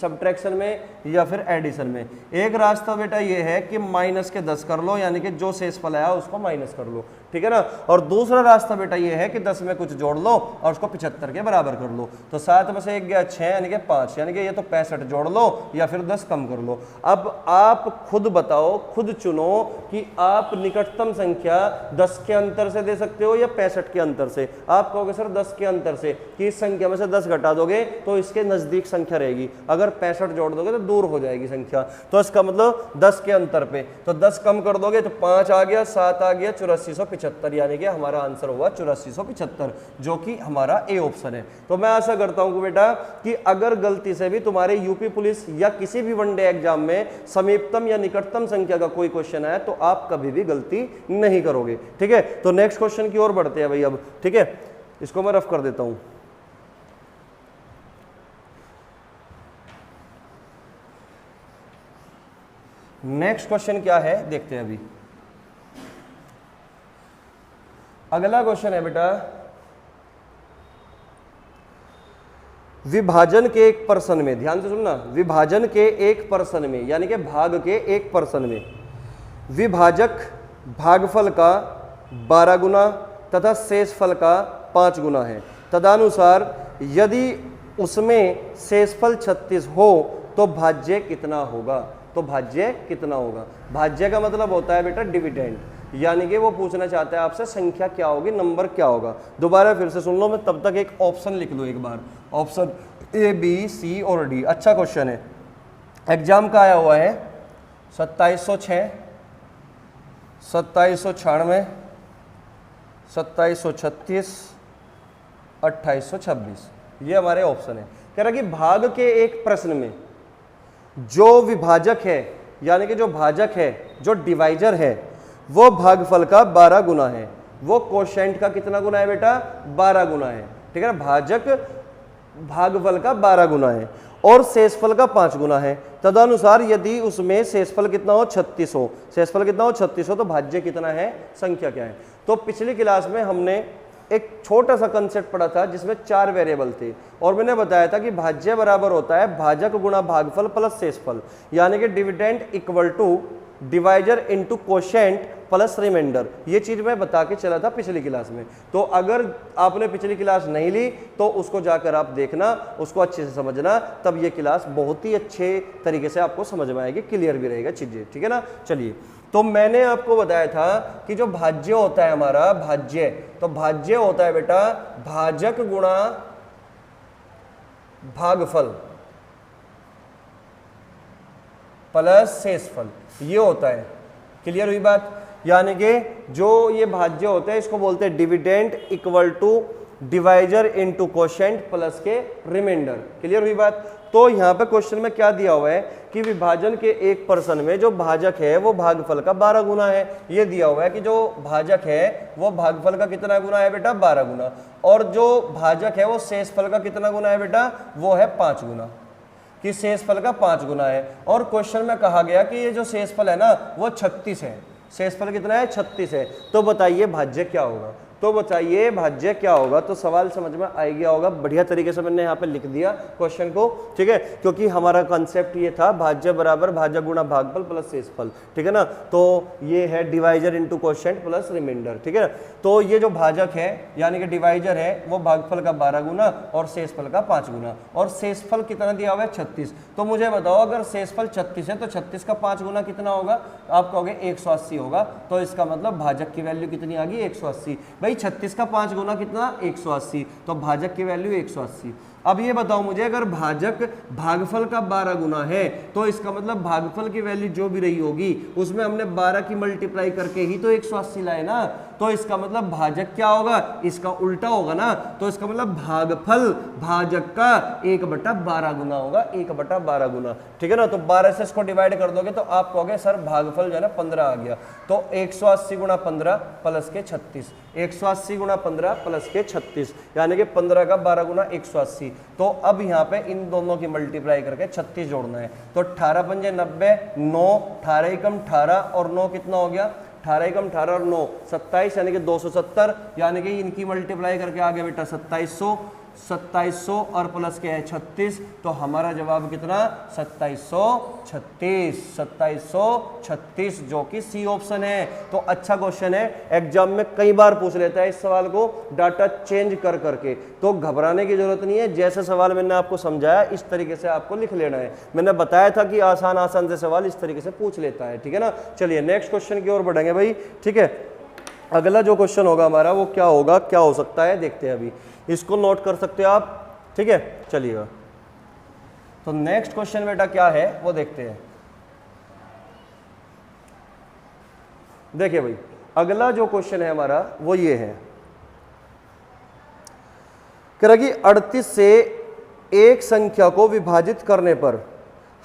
सब्ट्रैक्शन में या फिर एडिशन में। एक रास्ता बेटा ये है कि माइनस के 10 कर लो, यानी कि जो शेषफल आया उसको माइनस कर लो। ठीक है ना, और दूसरा रास्ता बेटा ये है कि 10 में कुछ जोड़ लो और उसको 75 के बराबर कर लो। तो 7 में से 1 गया 6, यानी कि 5, यानी कि ये तो 65 जोड़ लो या फिर 10 कम कर लो। अब आप खुद बताओ, खुद चुनो कि आप निकटतम संख्या 10 के अंतर से दे सकते हो या 65 के अंतर से। आप कहोगे सर 10 के अंतर से, कि इस संख्या में से 10 घटा दोगे तो इसके नजदीक संख्या रहेगी, अगर 65 जोड़ दोगे तो दूर हो जाएगी संख्या। तो इसका मतलब 10 के अंतर पे, तो 10 कम कर दोगे तो 5 आ गया, 7 आ गया, 8475, यानी कि हमारा आंसर हुआ 8475, जो कि हमारा ए ऑप्शन है। तो मैं आशा करता हूं बेटा कि अगर गलती से भी तुम्हारे यूपी पुलिस या किसी भी वनडे एग्जाम में समीपतम या निकटतम संख्या का कोई क्वेश्चन आया तो आप कभी भी गलती नहीं करोगे। ठीक है, तो नेक्स्ट क्वेश्चन की ओर बढ़ते हैं भाई अब। ठीक है, इसको मैं रफ कर देता हूं। नेक्स्ट क्वेश्चन क्या है देखते हैं अभी। अगला क्वेश्चन है बेटा, विभाजन के एक पर्सन में, ध्यान से सुनना, विभाजन के एक पर्सन में, यानी कि भाग के एक पर्सन में विभाजक भागफल का 12 गुना तथा शेषफल का 5 गुना है। तदनुसार यदि उसमें शेषफल 36 हो तो भाज्य कितना होगा। तो भाज्य कितना होगा, भाज्य का मतलब होता है बेटा डिविडेंड, यानी कि वो पूछना चाहता है आपसे संख्या क्या होगी, नंबर क्या होगा। दोबारा फिर से सुन लो, मैं तब तक एक ऑप्शन लिख लूँ एक बार, ऑप्शन ए, बी, सी और डी। अच्छा क्वेश्चन है, एग्जाम का आया हुआ है 2706, 2796, 2736, 2826, ये हमारे ऑप्शन है। कह रहा कि भाग के एक प्रश्न में जो विभाजक है, यानी कि जो भाजक है, जो डिवाइजर है, वो भागफल का 12 गुना है। वो कोशेंट का कितना गुना है बेटा, 12 गुना है। ठीक है ना, भाजक भागफल का 12 गुना है और शेषफल का 5 गुना है। तदनुसार यदि उसमें शेषफल कितना हो, 36 हो, शेषफल कितना हो, 36 हो, तो भाज्य कितना है, संख्या क्या है। तो पिछली क्लास में हमने एक छोटा सा कंसेप्ट पढ़ा था जिसमें 4 वेरिएबल थे और मैंने बताया था कि भाज्य बराबर होता है भाजक गुणा भागफल प्लस शेषफल, यानी कि dividend equal to divisor into quotient plus remainder. ये चीज मैं बता के चला था पिछली क्लास में, तो अगर आपने पिछली क्लास नहीं ली तो उसको जाकर आप देखना, उसको अच्छे से समझना, तब ये क्लास बहुत ही अच्छे तरीके से आपको समझ में आएगी, क्लियर भी रहेगा चीजें, ठीक है ना। चलिए, तो मैंने आपको बताया था कि जो भाज्य होता है हमारा भाज्य, तो भाज्य होता है बेटा भाजक गुणा भागफल प्लस शेषफल, ये होता है। क्लियर हुई बात? यानी कि जो ये भाज्य होते हैं इसको बोलते हैं dividend equal to divisor into quotient plus के रिमाइंडर। क्लियर हुई बात? तो यहाँ पे क्वेश्चन में क्या दिया हुआ है कि विभाजन के 1% में जो भाजक है वो भागफल का 12 गुना है। ये दिया हुआ है कि जो भाजक है वो भागफल का कितना गुना है बेटा? 12 गुना। और जो भाजक है वो शेषफल का कितना गुना है बेटा? वो है 5 गुना, कि शेषफल का 5 गुना है। और क्वेश्चन में कहा गया कि ये जो शेषफल है ना वो 36 है। शेषफल कितना है? 36 है। तो बताइए भाज्य क्या होगा? तो बताइए भाज्य क्या होगा? तो सवाल समझ में आ गया होगा, बढ़िया तरीके से मैंने यहाँ पे लिख दिया क्वेश्चन को, ठीक है, क्योंकि हमारा कंसेप्ट ये था भाज्य बराबर भाजक गुणा भागफल प्लस शेषफल, ठीक है ना। तो ये है divisor into quotient plus remainder, ठीक है ना। तो ये जो भाजक है यानी कि डिवाइजर है वो भागफल का 12 गुना और शेषफल का 5 गुना, और शेषफल कितना दिया हुआ है? 36। तो मुझे बताओ अगर शेषफल 36 है तो 36 का 5 गुना कितना होगा? आप कहोगे 180 होगा। तो इसका मतलब भाजक की वैल्यू कितनी आ गई? 180। 36 का 5 गुना कितना? 180। तो भाजक की वैल्यू 180। अब ये बताओ मुझे, अगर भाजक भागफल का 12 गुना है तो इसका मतलब भागफल की वैल्यू जो भी रही होगी उसमें हमने 12 की मल्टीप्लाई करके ही तो 180 लाए ना। तो इसका मतलब भाजक क्या होगा? इसका उल्टा होगा ना। तो इसका मतलब भागफल भाजक का 1/12 गुना होगा, 1/12 गुना, ठीक है ना। तो 12 से इसको डिवाइड कर दोगे तो आप कहोगे सर भागफल जो है ना 15 आ गया। तो 180 गुणा 15 प्लस के 36, 180 गुणा 15 प्लस के 36, यानी कि 15 का 12 गुना 180। तो अब यहाँ पे इन दोनों की मल्टीप्लाई करके 36 जोड़ना है। तो 18 पंजे 90, 9 18 एकम 18 और 9 कितना हो गया? 18 एकम 18 और 9 27, यानी कि 270, यानी कि इनकी मल्टीप्लाई करके आ गया बेटा 2700, 2700 और प्लस के है 36। तो हमारा जवाब कितना? 2736, 2736, जो कि सी ऑप्शन है। तो अच्छा क्वेश्चन है, एग्जाम में कई बार पूछ लेता है इस सवाल को डाटा चेंज कर करके। तो घबराने की जरूरत नहीं है, जैसे सवाल मैंने आपको समझाया इस तरीके से आपको लिख लेना है। मैंने बताया था कि आसान आसान से सवाल इस तरीके से पूछ लेता है, ठीक है ना। चलिए नेक्स्ट क्वेश्चन की ओर बढ़ेंगे भाई, ठीक है। अगला जो क्वेश्चन होगा हमारा वो क्या होगा, क्या हो सकता है, देखते हैं। अभी इसको नोट कर सकते हो आप, ठीक है। चलिएगा, तो नेक्स्ट क्वेश्चन बेटा क्या है वो देखते हैं। देखिए भाई, अगला जो क्वेश्चन है हमारा वो ये है, कह रहा कि 38 से एक संख्या को विभाजित करने पर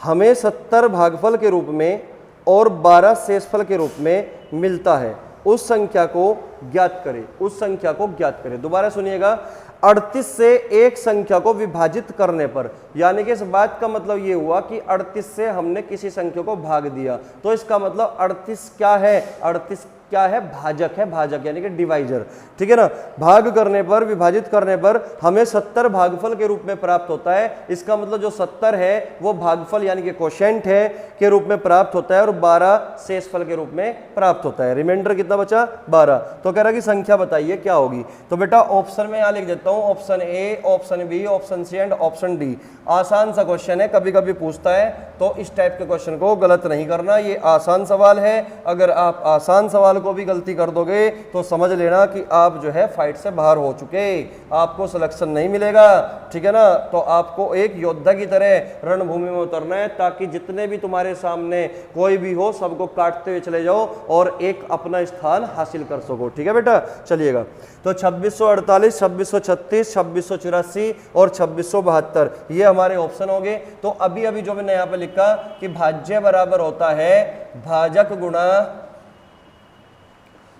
हमें 70 भागफल के रूप में और 12 शेषफल के रूप में मिलता है, उस संख्या को ज्ञात करें। उस संख्या को ज्ञात करें। दोबारा सुनिएगा, 38 से एक संख्या को विभाजित करने पर, यानी कि इस बात का मतलब ये हुआ कि 38 से हमने किसी संख्या को भाग दिया, तो इसका मतलब 38 क्या है? 38 क्या है? भाजक है, भाजक यानी कि डिवाइजर, ठीक है ना। भाग करने पर, विभाजित करने पर हमें 70 भागफल के रूप में प्राप्त होता है। इसका मतलब जो 70 है वो भागफल यानी कि कोशेंट है के रूप में प्राप्त होता है और 12 शेषफल के रूप में प्राप्त होता है। रिमाइंडर कितना बचा? 12। तो कह रहा कि संख्या बताइए क्या होगी। तो बेटा ऑप्शन में यहां लिख देता हूं, option A, option B, option C and option D. आसान सा क्वेश्चन है, कभी कभी पूछता है, तो इस टाइप के क्वेश्चन को गलत नहीं करना। ये आसान सवाल है, अगर आप आसान सवाल को भी गलती कर दोगे तो समझ लेना कि आप जो है फाइट से बाहर हो चुके, आपको सिलेक्शन नहीं मिलेगा, ठीक है ना। तो आपको एक योद्धा की तरह रणभूमि में उतरना है, ताकि जितने भी तुम्हारे सामने कोई भी हो सबको काटते हुए चले जाओ और एक अपना स्थान हासिल कर सको, ठीक है बेटा। चलिएगा, तो 2648, 2636, 2684 और 2672 ये हमारे ऑप्शन हो गए। तो अभी अभी जो मैंने यहाँ पे लिखा कि भाज्य बराबर होता है भाजक गुणा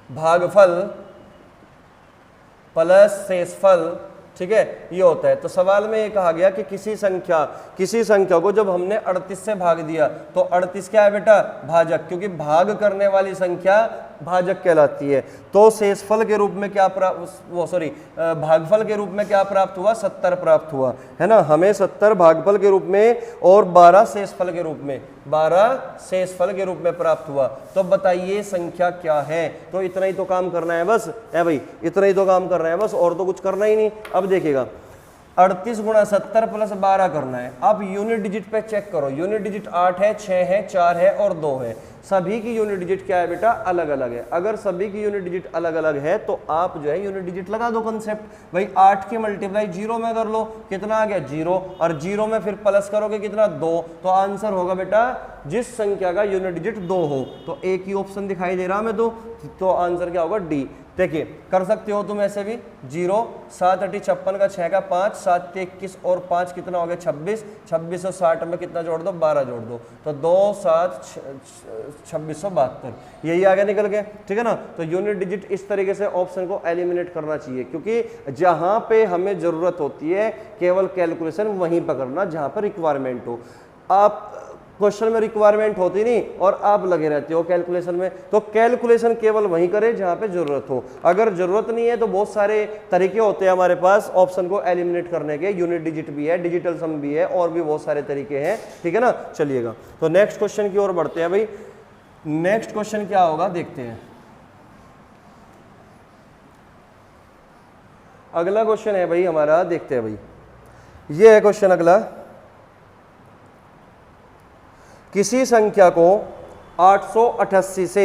भागफल प्लस शेषफल, ठीक है, ये होता है। तो सवाल में ये कहा गया कि किसी संख्या को जब हमने 38 से भाग दिया तो 38 क्या है बेटा? भाजक, क्योंकि भाग करने वाली संख्या भाजक कहलाती है। तो शेषफल के रूप में क्या भागफल के रूप में क्या प्राप्त हुआ, 70 प्राप्त हुआ, है ना। हमें 70 भागफल के रूप में और 12 शेषफल के रूप में, 12 शेषफल के रूप में प्राप्त हुआ। तो बताइए संख्या क्या है। तो इतना ही तो काम करना है बस, है भाई, इतना ही तो काम करना है बस, और तो कुछ करना ही नहीं। अब देखिएगा 38 गुणा 70 प्लस 12 करना है। अब यूनिट डिजिट पे चेक करो, यूनिट डिजिट 8 है, 6 है, 4 है और 2 है। सभी की यूनिट डिजिट क्या है बेटा, अलग अलग है। अगर सभी की यूनिट डिजिट अलग अलग है तो आप जो है यूनिट डिजिट लगा दो कंसेप्ट। भाई 8 की मल्टीप्लाई 0 में कर लो, कितना आ गया 0, और 0 में फिर प्लस करोगे कितना 2, तो आंसर होगा बेटा जिस संख्या का यूनिट डिजिट 2 हो। तो एक ही ऑप्शन दिखाई दे रहा हमें तो आंसर क्या होगा डी। देखिए कर सकते हो तुम ऐसे भी, 0 7 8 56 का 6 का 5 7 21 और 5 कितना हो गया 26, 26 और 60 में कितना जोड़ दो 12 जोड़ दो, तो 2 7 2672 यही आगे निकल गए, ठीक है ना। तो यूनिट डिजिट इस तरीके से ऑप्शन को एलिमिनेट करना चाहिए, क्योंकि जहां पे हमें जरूरत होती है केवल कैलकुलेशन वहीं पर करना जहां पर रिक्वायरमेंट हो। आप क्वेश्चन में रिक्वायरमेंट होती नहीं और आप लगे रहते हो कैलकुलेशन में, तो कैलकुलेशन केवल वहीं करें जहां पे जरूरत हो। अगर जरूरत नहीं है तो बहुत सारे तरीके होते हैं हमारे पास ऑप्शन को एलिमिनेट करने के, यूनिट डिजिट भी है, डिजिटल सम भी है, और भी बहुत सारे तरीके हैं, ठीक है ना। चलिएगा तो नेक्स्ट क्वेश्चन की ओर बढ़ते हैं भाई। नेक्स्ट क्वेश्चन क्या होगा देखते हैं। अगला क्वेश्चन है भाई हमारा, देखते हैं भाई, ये है क्वेश्चन अगला। किसी संख्या को 888 से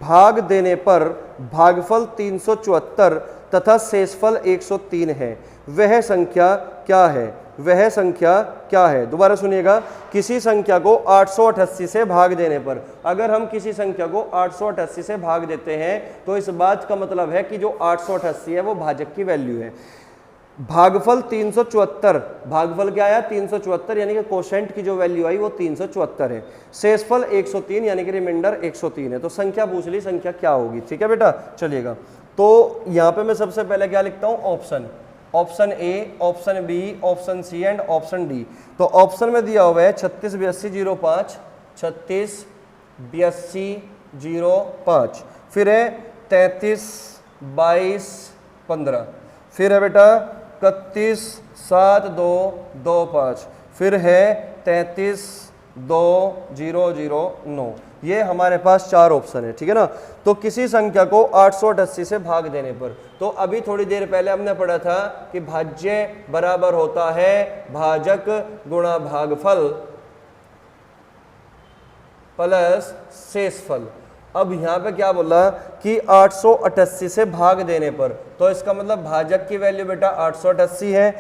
भाग देने पर भागफल 374 तथा शेषफल 103 है, वह संख्या क्या है, वह संख्या क्या है। दोबारा सुनिएगा, किसी संख्या को 888 से भाग देने पर, अगर हम किसी संख्या को 888 से भाग देते हैं तो इस बात का मतलब है कि जो 888 है वो भाजक की वैल्यू है। भागफल 374, भागफल क्या आया 374, यानी कि कोशेंट की जो वैल्यू आई वो 374 है। शेषफल 103 यानी कि रिमाइंडर 103 है। तो संख्या पूछ ली, संख्या क्या होगी, ठीक है बेटा। चलिएगा तो यहाँ पे मैं सबसे पहले क्या लिखता हूँ, option A, option B, option C and option D. तो ऑप्शन में दिया हुआ है 36 82 05, 36 82 05, फिर है 33 22 15, फिर है बेटा 31 7 2 2 5, फिर है 33 2 0 0 9। ये हमारे पास 4 ऑप्शन है, ठीक है ना। तो किसी संख्या को 888 से भाग देने पर, तो अभी थोड़ी देर पहले हमने पढ़ा था कि भाज्य बराबर होता है भाजक गुणा भागफल प्लस शेषफल। अब यहाँ पे क्या बोला कि 888 से भाग देने पर, तो इसका मतलब भाजक की वैल्यू बेटा 888 है,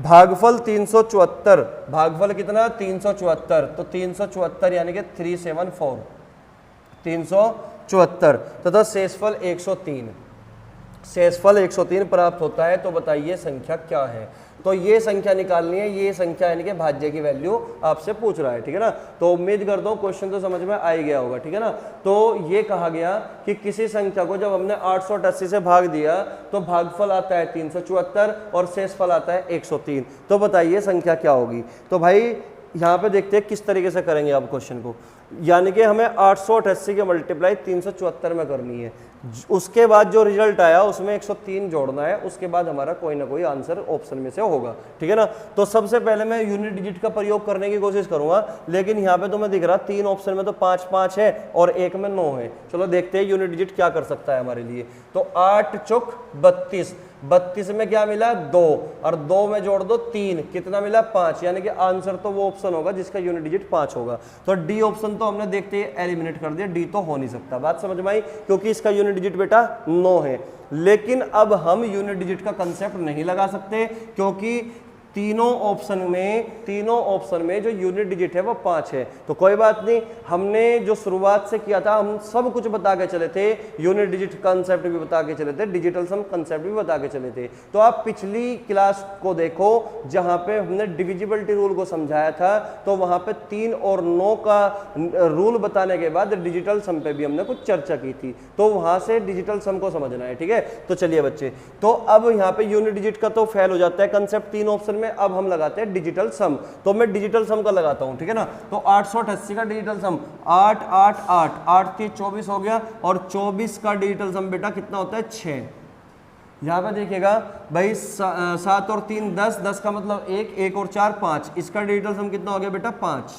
भागफल 374, भागफल कितना 374, तो 374 यानी कि 374, 374 तथा शेषफल 103, शेषफल 103 प्राप्त होता है। तो बताइए संख्या क्या है। तो ये संख्या निकालनी है, ये संख्या यानी कि भाज्य की वैल्यू आपसे पूछ रहा है, ठीक है ना। तो उम्मीद करता हूँ क्वेश्चन तो समझ में आ ही गया होगा, ठीक है ना। तो ये कहा गया कि किसी संख्या को जब हमने 888 से भाग दिया तो भागफल आता है 374 और शेषफल आता है 103। तो बताइए संख्या क्या होगी। तो भाई यहाँ पे देखते हैं किस तरीके से करेंगे आप क्वेश्चन को, यानी कि हमें 888 के मल्टीप्लाई 374 में करनी है, उसके बाद जो रिजल्ट आया उसमें 103 जोड़ना है, उसके बाद हमारा कोई ना कोई आंसर ऑप्शन में से होगा, ठीक है ना। तो सबसे पहले मैं यूनिट डिजिट का प्रयोग करने की कोशिश करूंगा, लेकिन यहाँ पे तो मैं दिख रहा 3 ऑप्शन में तो 5 5 है और एक में 9 है। चलो देखते हैं यूनिट डिजिट क्या कर सकता है हमारे लिए। तो 8 चौक 32, 32 में क्या मिला 2 और 2 में जोड़ दो 3, कितना मिला 5, यानी कि आंसर तो वो ऑप्शन होगा जिसका यूनिट डिजिट 5 होगा। तो डी ऑप्शन तो हमने देखते ही एलिमिनेट कर दिया, डी तो हो नहीं सकता। बात समझ में आई, क्योंकि इसका यूनिट डिजिट बेटा 9 है। लेकिन अब हम यूनिट डिजिट का कंसेप्ट नहीं लगा सकते, क्योंकि तीनों ऑप्शन में जो यूनिट डिजिट है वो 5 है। तो कोई बात नहीं, हमने जो शुरुआत से किया था हम सब कुछ बता के चले थे, यूनिट डिजिट कंसेप्ट भी बता के चले थे, डिजिटल सम कंसेप्ट भी बता के चले थे। तो आप पिछली क्लास को देखो जहां पे हमने डिविजिबिलिटी रूल को समझाया था, तो वहां पे 3 और 9 का रूल बताने के बाद डिजिटल सम पे भी हमने कुछ चर्चा की थी, तो वहां से डिजिटल सम को समझना है, ठीक है। तो चलिए बच्चे, तो अब यहाँ पे यूनिट डिजिट का तो फेल हो जाता है कंसेप्ट 3 ऑप्शन में, में अब हम लगाते हैं डिजिटल सम। तो मैं डिजिटल सम का लगाता हूं, ठीक है ना। तो 888 का डिजिटल सम 8 8 8 8 3 24 हो गया, और 24 का डिजिटल सम बेटा कितना होता है 6। यहाँ पे देखिएगा भाई 7 और 3 10, 10 का मतलब 1, 1 और 4 5, इसका डिजिटल सम कितना हो गया बेटा 5।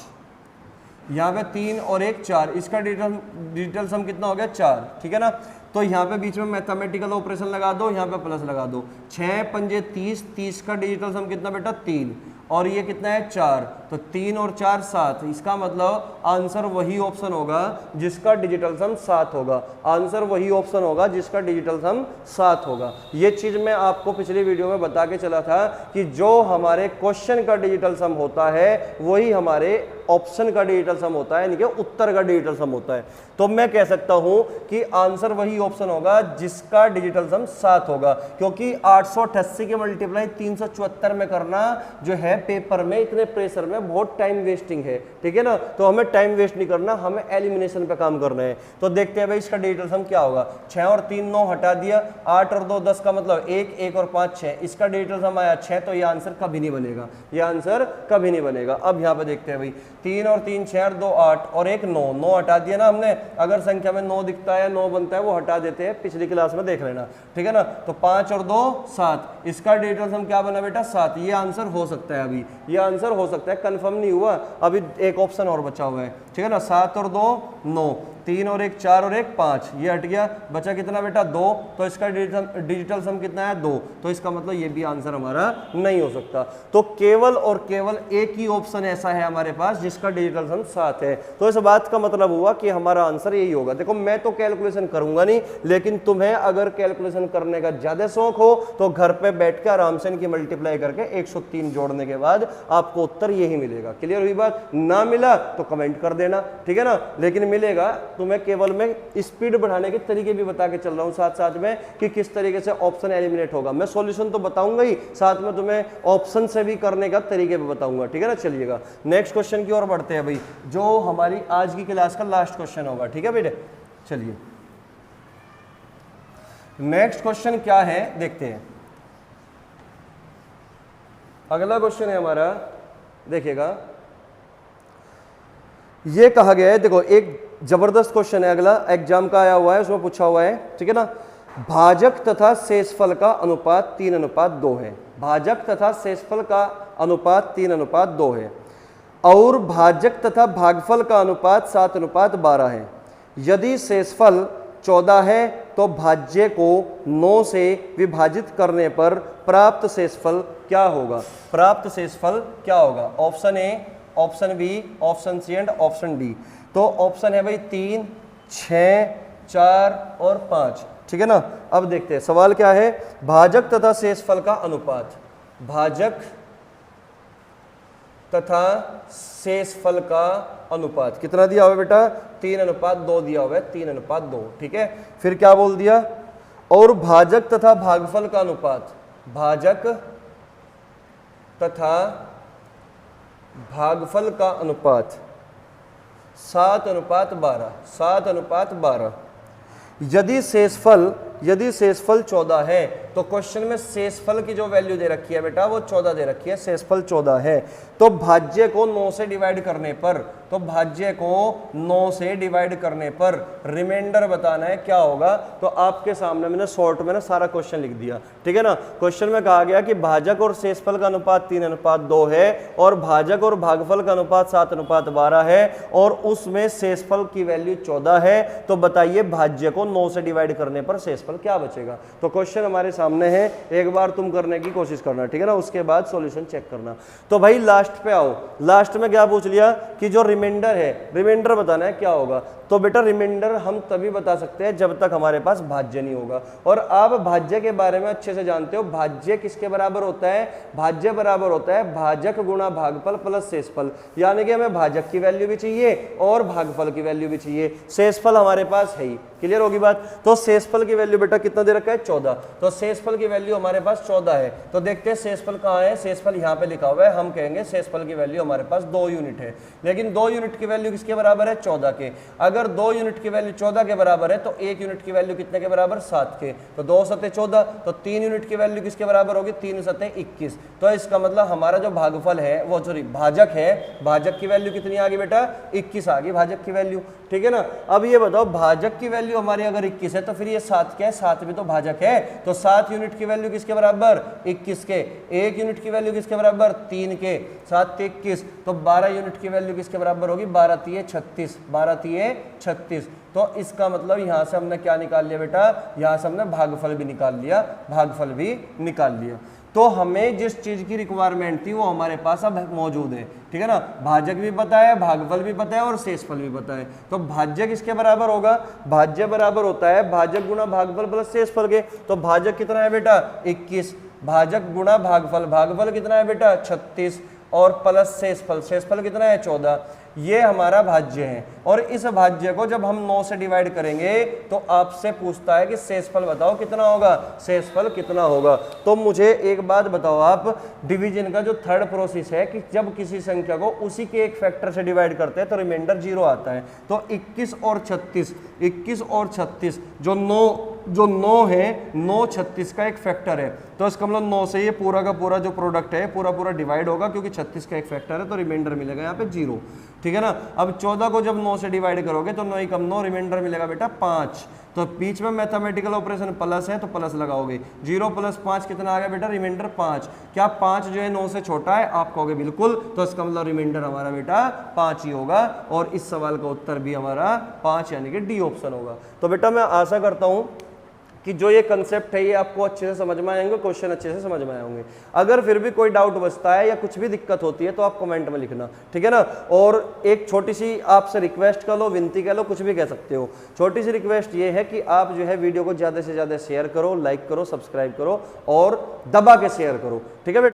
यहाँ पे 3 और 1 4, इसका डिजिटल सम कितना हो गया 4, ठीक है ना। तो यहाँ पे बीच में मैथमेटिकल ऑपरेशन लगा दो, यहाँ पे प्लस लगा दो। 6 पंजे 30, 30 का डिजिटल सम कितना बेटा 3, और ये कितना है 4, तो 3 और 4 7। इसका मतलब आंसर वही ऑप्शन होगा जिसका डिजिटल सम 7 होगा। आंसर वही ऑप्शन होगा जिसका डिजिटल सम 7 होगा। ये चीज मैं आपको पिछली वीडियो में बता के चला था कि जो हमारे क्वेश्चन का डिजिटल सम होता है वही हमारे ऑप्शन का डिजिटल सम होता है, यानी कि उत्तर का डिजिटल सम होता है। तो मैं कह सकता हूं कि आंसर वही ऑप्शन होगा जिसका डिजिटल सम 7 होगा, क्योंकि 888 के मल्टीप्लाई 374 में करना जो है पेपर में इतने प्रेशर में बहुत टाइम वेस्टिंग है, ठीक है ना। तो हमें टाइम वेस्ट नहीं करना, हमें एलिमिनेशन पे काम करना है। तो देखते हैं भाई इसका डिजिटल सम क्या होगा। 6 और 3 9 हटा दिया, 8 और 2 10 का मतलब 1, 1 और 5 6, इसका डिजिटल सम आया 6। तो ये आंसर कभी नहीं बनेगा, ये आंसर कभी नहीं बनेगा। अब यहाँ पे देखते हैं भाई 3 और 3 6 और 2 8 और 1 9, 9 हटा दिया ना हमने। अगर संख्या में 9 दिखता है 9 बनता है वो हटा देते हैं, पिछली क्लास में देख लेना, ठीक है ना। तो 5 और 2 7, इसका डिजिटल सम क्या बना बेटा 7। ये आंसर हो सकता है, अभी ये आंसर हो सकता है, कंफर्म नहीं हुआ, अभी एक ऑप्शन और बचा हुआ है, ठीक है ना। 7 और 2 9, 3 और 1 4 और 1 5, ये हट गया, बचा कितना बेटा 2। तो इसका डिजिटल सम कितना है 2। तो इसका मतलब ये भी आंसर हमारा नहीं हो सकता। तो केवल और केवल एक ही ऑप्शन ऐसा है हमारे पास जिसका डिजिटल सम 7 है। तो इस बात का मतलब हुआ कि हमारा आंसर यही होगा। देखो मैं तो कैलकुलेशन करूंगा नहीं, लेकिन तुम्हें अगर कैलकुलेशन करने का ज्यादा शौक हो तो घर पे बैठ के आराम से इनकी मल्टीप्लाई करके 103 जोड़ने के बाद आपको उत्तर यही मिलेगा। क्लियर हुई बात? ना मिला तो कमेंट कर देना, ठीक है ना, लेकिन मिलेगा। तुम्हें केवल मैं स्पीड बढ़ाने के तरीके भी बता के चल रहा हूं साथ साथ में कि किस तरीके से ऑप्शन एलिमिनेट होगा। मैं सॉल्यूशन तो बताऊंगा ही, साथ में तुम्हें ऑप्शन से भी करने का तरीके भी बताऊंगा, ठीक है ना। चलिएगा नेक्स्ट क्वेश्चन की ओर बढ़ते हैं भाई, जो हमारी आज की क्लास का लास्ट क्वेश्चन होगा, ठीक है बेटे। चलिए नेक्स्ट क्वेश्चन क्या है देखते हैं। अगला क्वेश्चन है हमारा, देखिएगा ये कहा गया है, देखो एक जबरदस्त क्वेश्चन है, अगला एग्जाम का आया हुआ है, उसमें पूछा हुआ है, ठीक है ना। भाजक तथा शेषफल का अनुपात 3:2 है। भाजक तथा शेषफल का अनुपात 3:2 है, और भाजक तथा भागफल का अनुपात 7:12 है। यदि शेषफल 14 है तो भाज्य को 9 से विभाजित करने पर प्राप्त शेषफल क्या होगा? प्राप्त शेषफल क्या होगा? Option A, option B, option C and option D. तो ऑप्शन है भाई 3 6 4 और 5, ठीक है ना। अब देखते हैं सवाल क्या है। भाजक तथा शेषफल का अनुपात, भाजक तथा शेषफल का अनुपात कितना दिया हुआ है बेटा? 3:2 दिया हुआ है, 3:2, ठीक है। फिर क्या बोल दिया? और भाजक तथा भागफल का अनुपात, भाजक तथा भागफल का अनुपात 7:12, 7:12। यदि शेषफल 14 है तो क्वेश्चन में शेषफल की जो वैल्यू दे रखी है बेटा वो 14 दे रखी है, शेषफल 14 है। तो भाज्य को 9 से डिवाइड करने पर, तो भाज्य को 9 से डिवाइड करने पर रिमाइंडर बताना है क्या होगा। तो आपके सामने मैंने शॉर्ट में ना सारा क्वेश्चन लिख दिया, ठीक है ना। क्वेश्चन में कहा गया कि भाजक और शेषफल का अनुपात 3:2 है, और भाजक और भागफल का अनुपात 7:12 है, और उसमें शेषफल की वैल्यू 14 है। तो बताइए भाज्य को 9 से डिवाइड करने पर शेषफल क्या बचेगा? तो क्वेश्चन हमारे सामने है, एक बार तुम करने की कोशिश करना, ठीक है ना, उसके बाद सॉल्यूशन चेक करना। तो भाई लास्ट पे आओ, लास्ट में क्या पूछ लिया कि जो रिमाइंडर है, रिमाइंडर बताना है क्या होगा। तो बेटा रिमाइंडर हम तभी बता सकते हैं जब तक हमारे पास भाज्य नहीं होगा। और आप भाज्य के बारे में अच्छे से जानते हो, भाज्य किसके बराबर होता है? भाज्य बराबर होता है भाजक गुणा भागफल प्लस शेषफल, यानी कि हमें भाजक की वैल्यू भी चाहिए और भागफल की वैल्यू भी चाहिए। शेषफल हमारे पास है ही, क्लियर होगी बात। तो शेषफल की वैल्यू बेटा कितना दे रखा है 14, तो शेषफल की वैल्यू हमारे पास 14 है। तो देखते हैं शेषफल कहाँ है, शेषफल यहाँ पे लिखा हुआ है, हम कहेंगे शेषफल की वैल्यू हमारे पास 2 यूनिट है। लेकिन 2 यूनिट की वैल्यू किसके बराबर है 14 के। अगर 2 यूनिट की वैल्यू 14 के बराबर है तो 1 यूनिट की वैल्यू कितने के बराबर 7 के, तो 2 सते 14, तो 3 यूनिट की वैल्यू किसके बराबर होगी 3 सते 21। तो इसका मतलब हमारा जो भागफल है वो सॉरी भाजक है, भाजक की वैल्यू कितनी आ गई बेटा 21 आ गई भाजक की वैल्यू, ठीक है ना। अब ये बताओ भाजक की वैल्यू हमारी अगर 21 है तो फिर ये 7 क्या है, 7 भी तो भाजक है। तो 7 यूनिट की वैल्यू किसके बराबर 21 के, 1 यूनिट की वैल्यू किसके बराबर 3 के, 7 ते 21, तो 12 यूनिट की वैल्यू किसके बराबर होगी 12 तिये 36, 12 तिये 36। तो इसका मतलब यहां से हमने क्या निकाल लिया बेटा, यहां से हमने भागफल भी निकाल लिया, भागफल भी निकाल लिया। तो हमें जिस चीज की रिक्वायरमेंट थी वो हमारे पास अब मौजूद है, ठीक है ना। भाजक भी पता है, भागफल भी पता है और शेषफल भी पता है। तो भाज्य किसके बराबर होगा, भाज्य बराबर होता है भाजक गुणा भागफल प्लस शेषफल के। तो भाजक कितना है बेटा 21, भाजक गुणा भागफल, भागफल कितना है बेटा 36 और प्लस शेषफल, शेषफल कितना है 14। ये हमारा भाज्य है और इस भाज्य को जब हम 9 से डिवाइड करेंगे तो आपसे पूछता है कि शेषफल बताओ कितना होगा, शेषफल कितना होगा। तो मुझे एक बात बताओ आप, डिवीजन का जो थर्ड प्रोसेस है कि जब किसी संख्या को उसी के एक फैक्टर से डिवाइड करते हैं तो रिमाइंडर 0 आता है। तो 21 और 36, 21 और 36 जो 9 है, 9 36 का एक फैक्टर है। तो इसका मतलब 9 से ये पूरा का पूरा जो प्रोडक्ट है पूरा पूरा डिवाइड होगा, क्योंकि 36 का एक फैक्टर है तो रिमाइंडर मिलेगा यहाँ पे 0, ठीक है ना। अब 14 को जब 9 से डिवाइड करोगे तो 9 कम 9, रिमाइंडर मिलेगा बेटा 5। तो बीच में मैथमेटिकल ऑपरेशन प्लस है तो प्लस लगाओगे, 0 + 5 कितना आ गया बेटा रिमाइंडर 5। क्या 5 जो है 9 से छोटा है, आप कहोगे बिल्कुल, तो इसका मतलब रिमाइंडर हमारा बेटा 5 ही होगा और इस सवाल का उत्तर भी हमारा 5 यानी कि डी ऑप्शन होगा। तो बेटा मैं आशा करता हूं कि जो ये कंसेप्ट है ये आपको अच्छे से समझ में आएंगे, क्वेश्चन अच्छे से समझ में आए होंगे। अगर फिर भी कोई डाउट बचता है या कुछ भी दिक्कत होती है तो आप कमेंट में लिखना, ठीक है ना। और एक छोटी सी आपसे रिक्वेस्ट कर लो, विनती कह लो, कुछ भी कह सकते हो। छोटी सी रिक्वेस्ट ये है कि आप जो है वीडियो को ज़्यादा से ज़्यादा शेयर करो, लाइक करो, सब्सक्राइब करो और दबा के शेयर करो, ठीक है बेटा।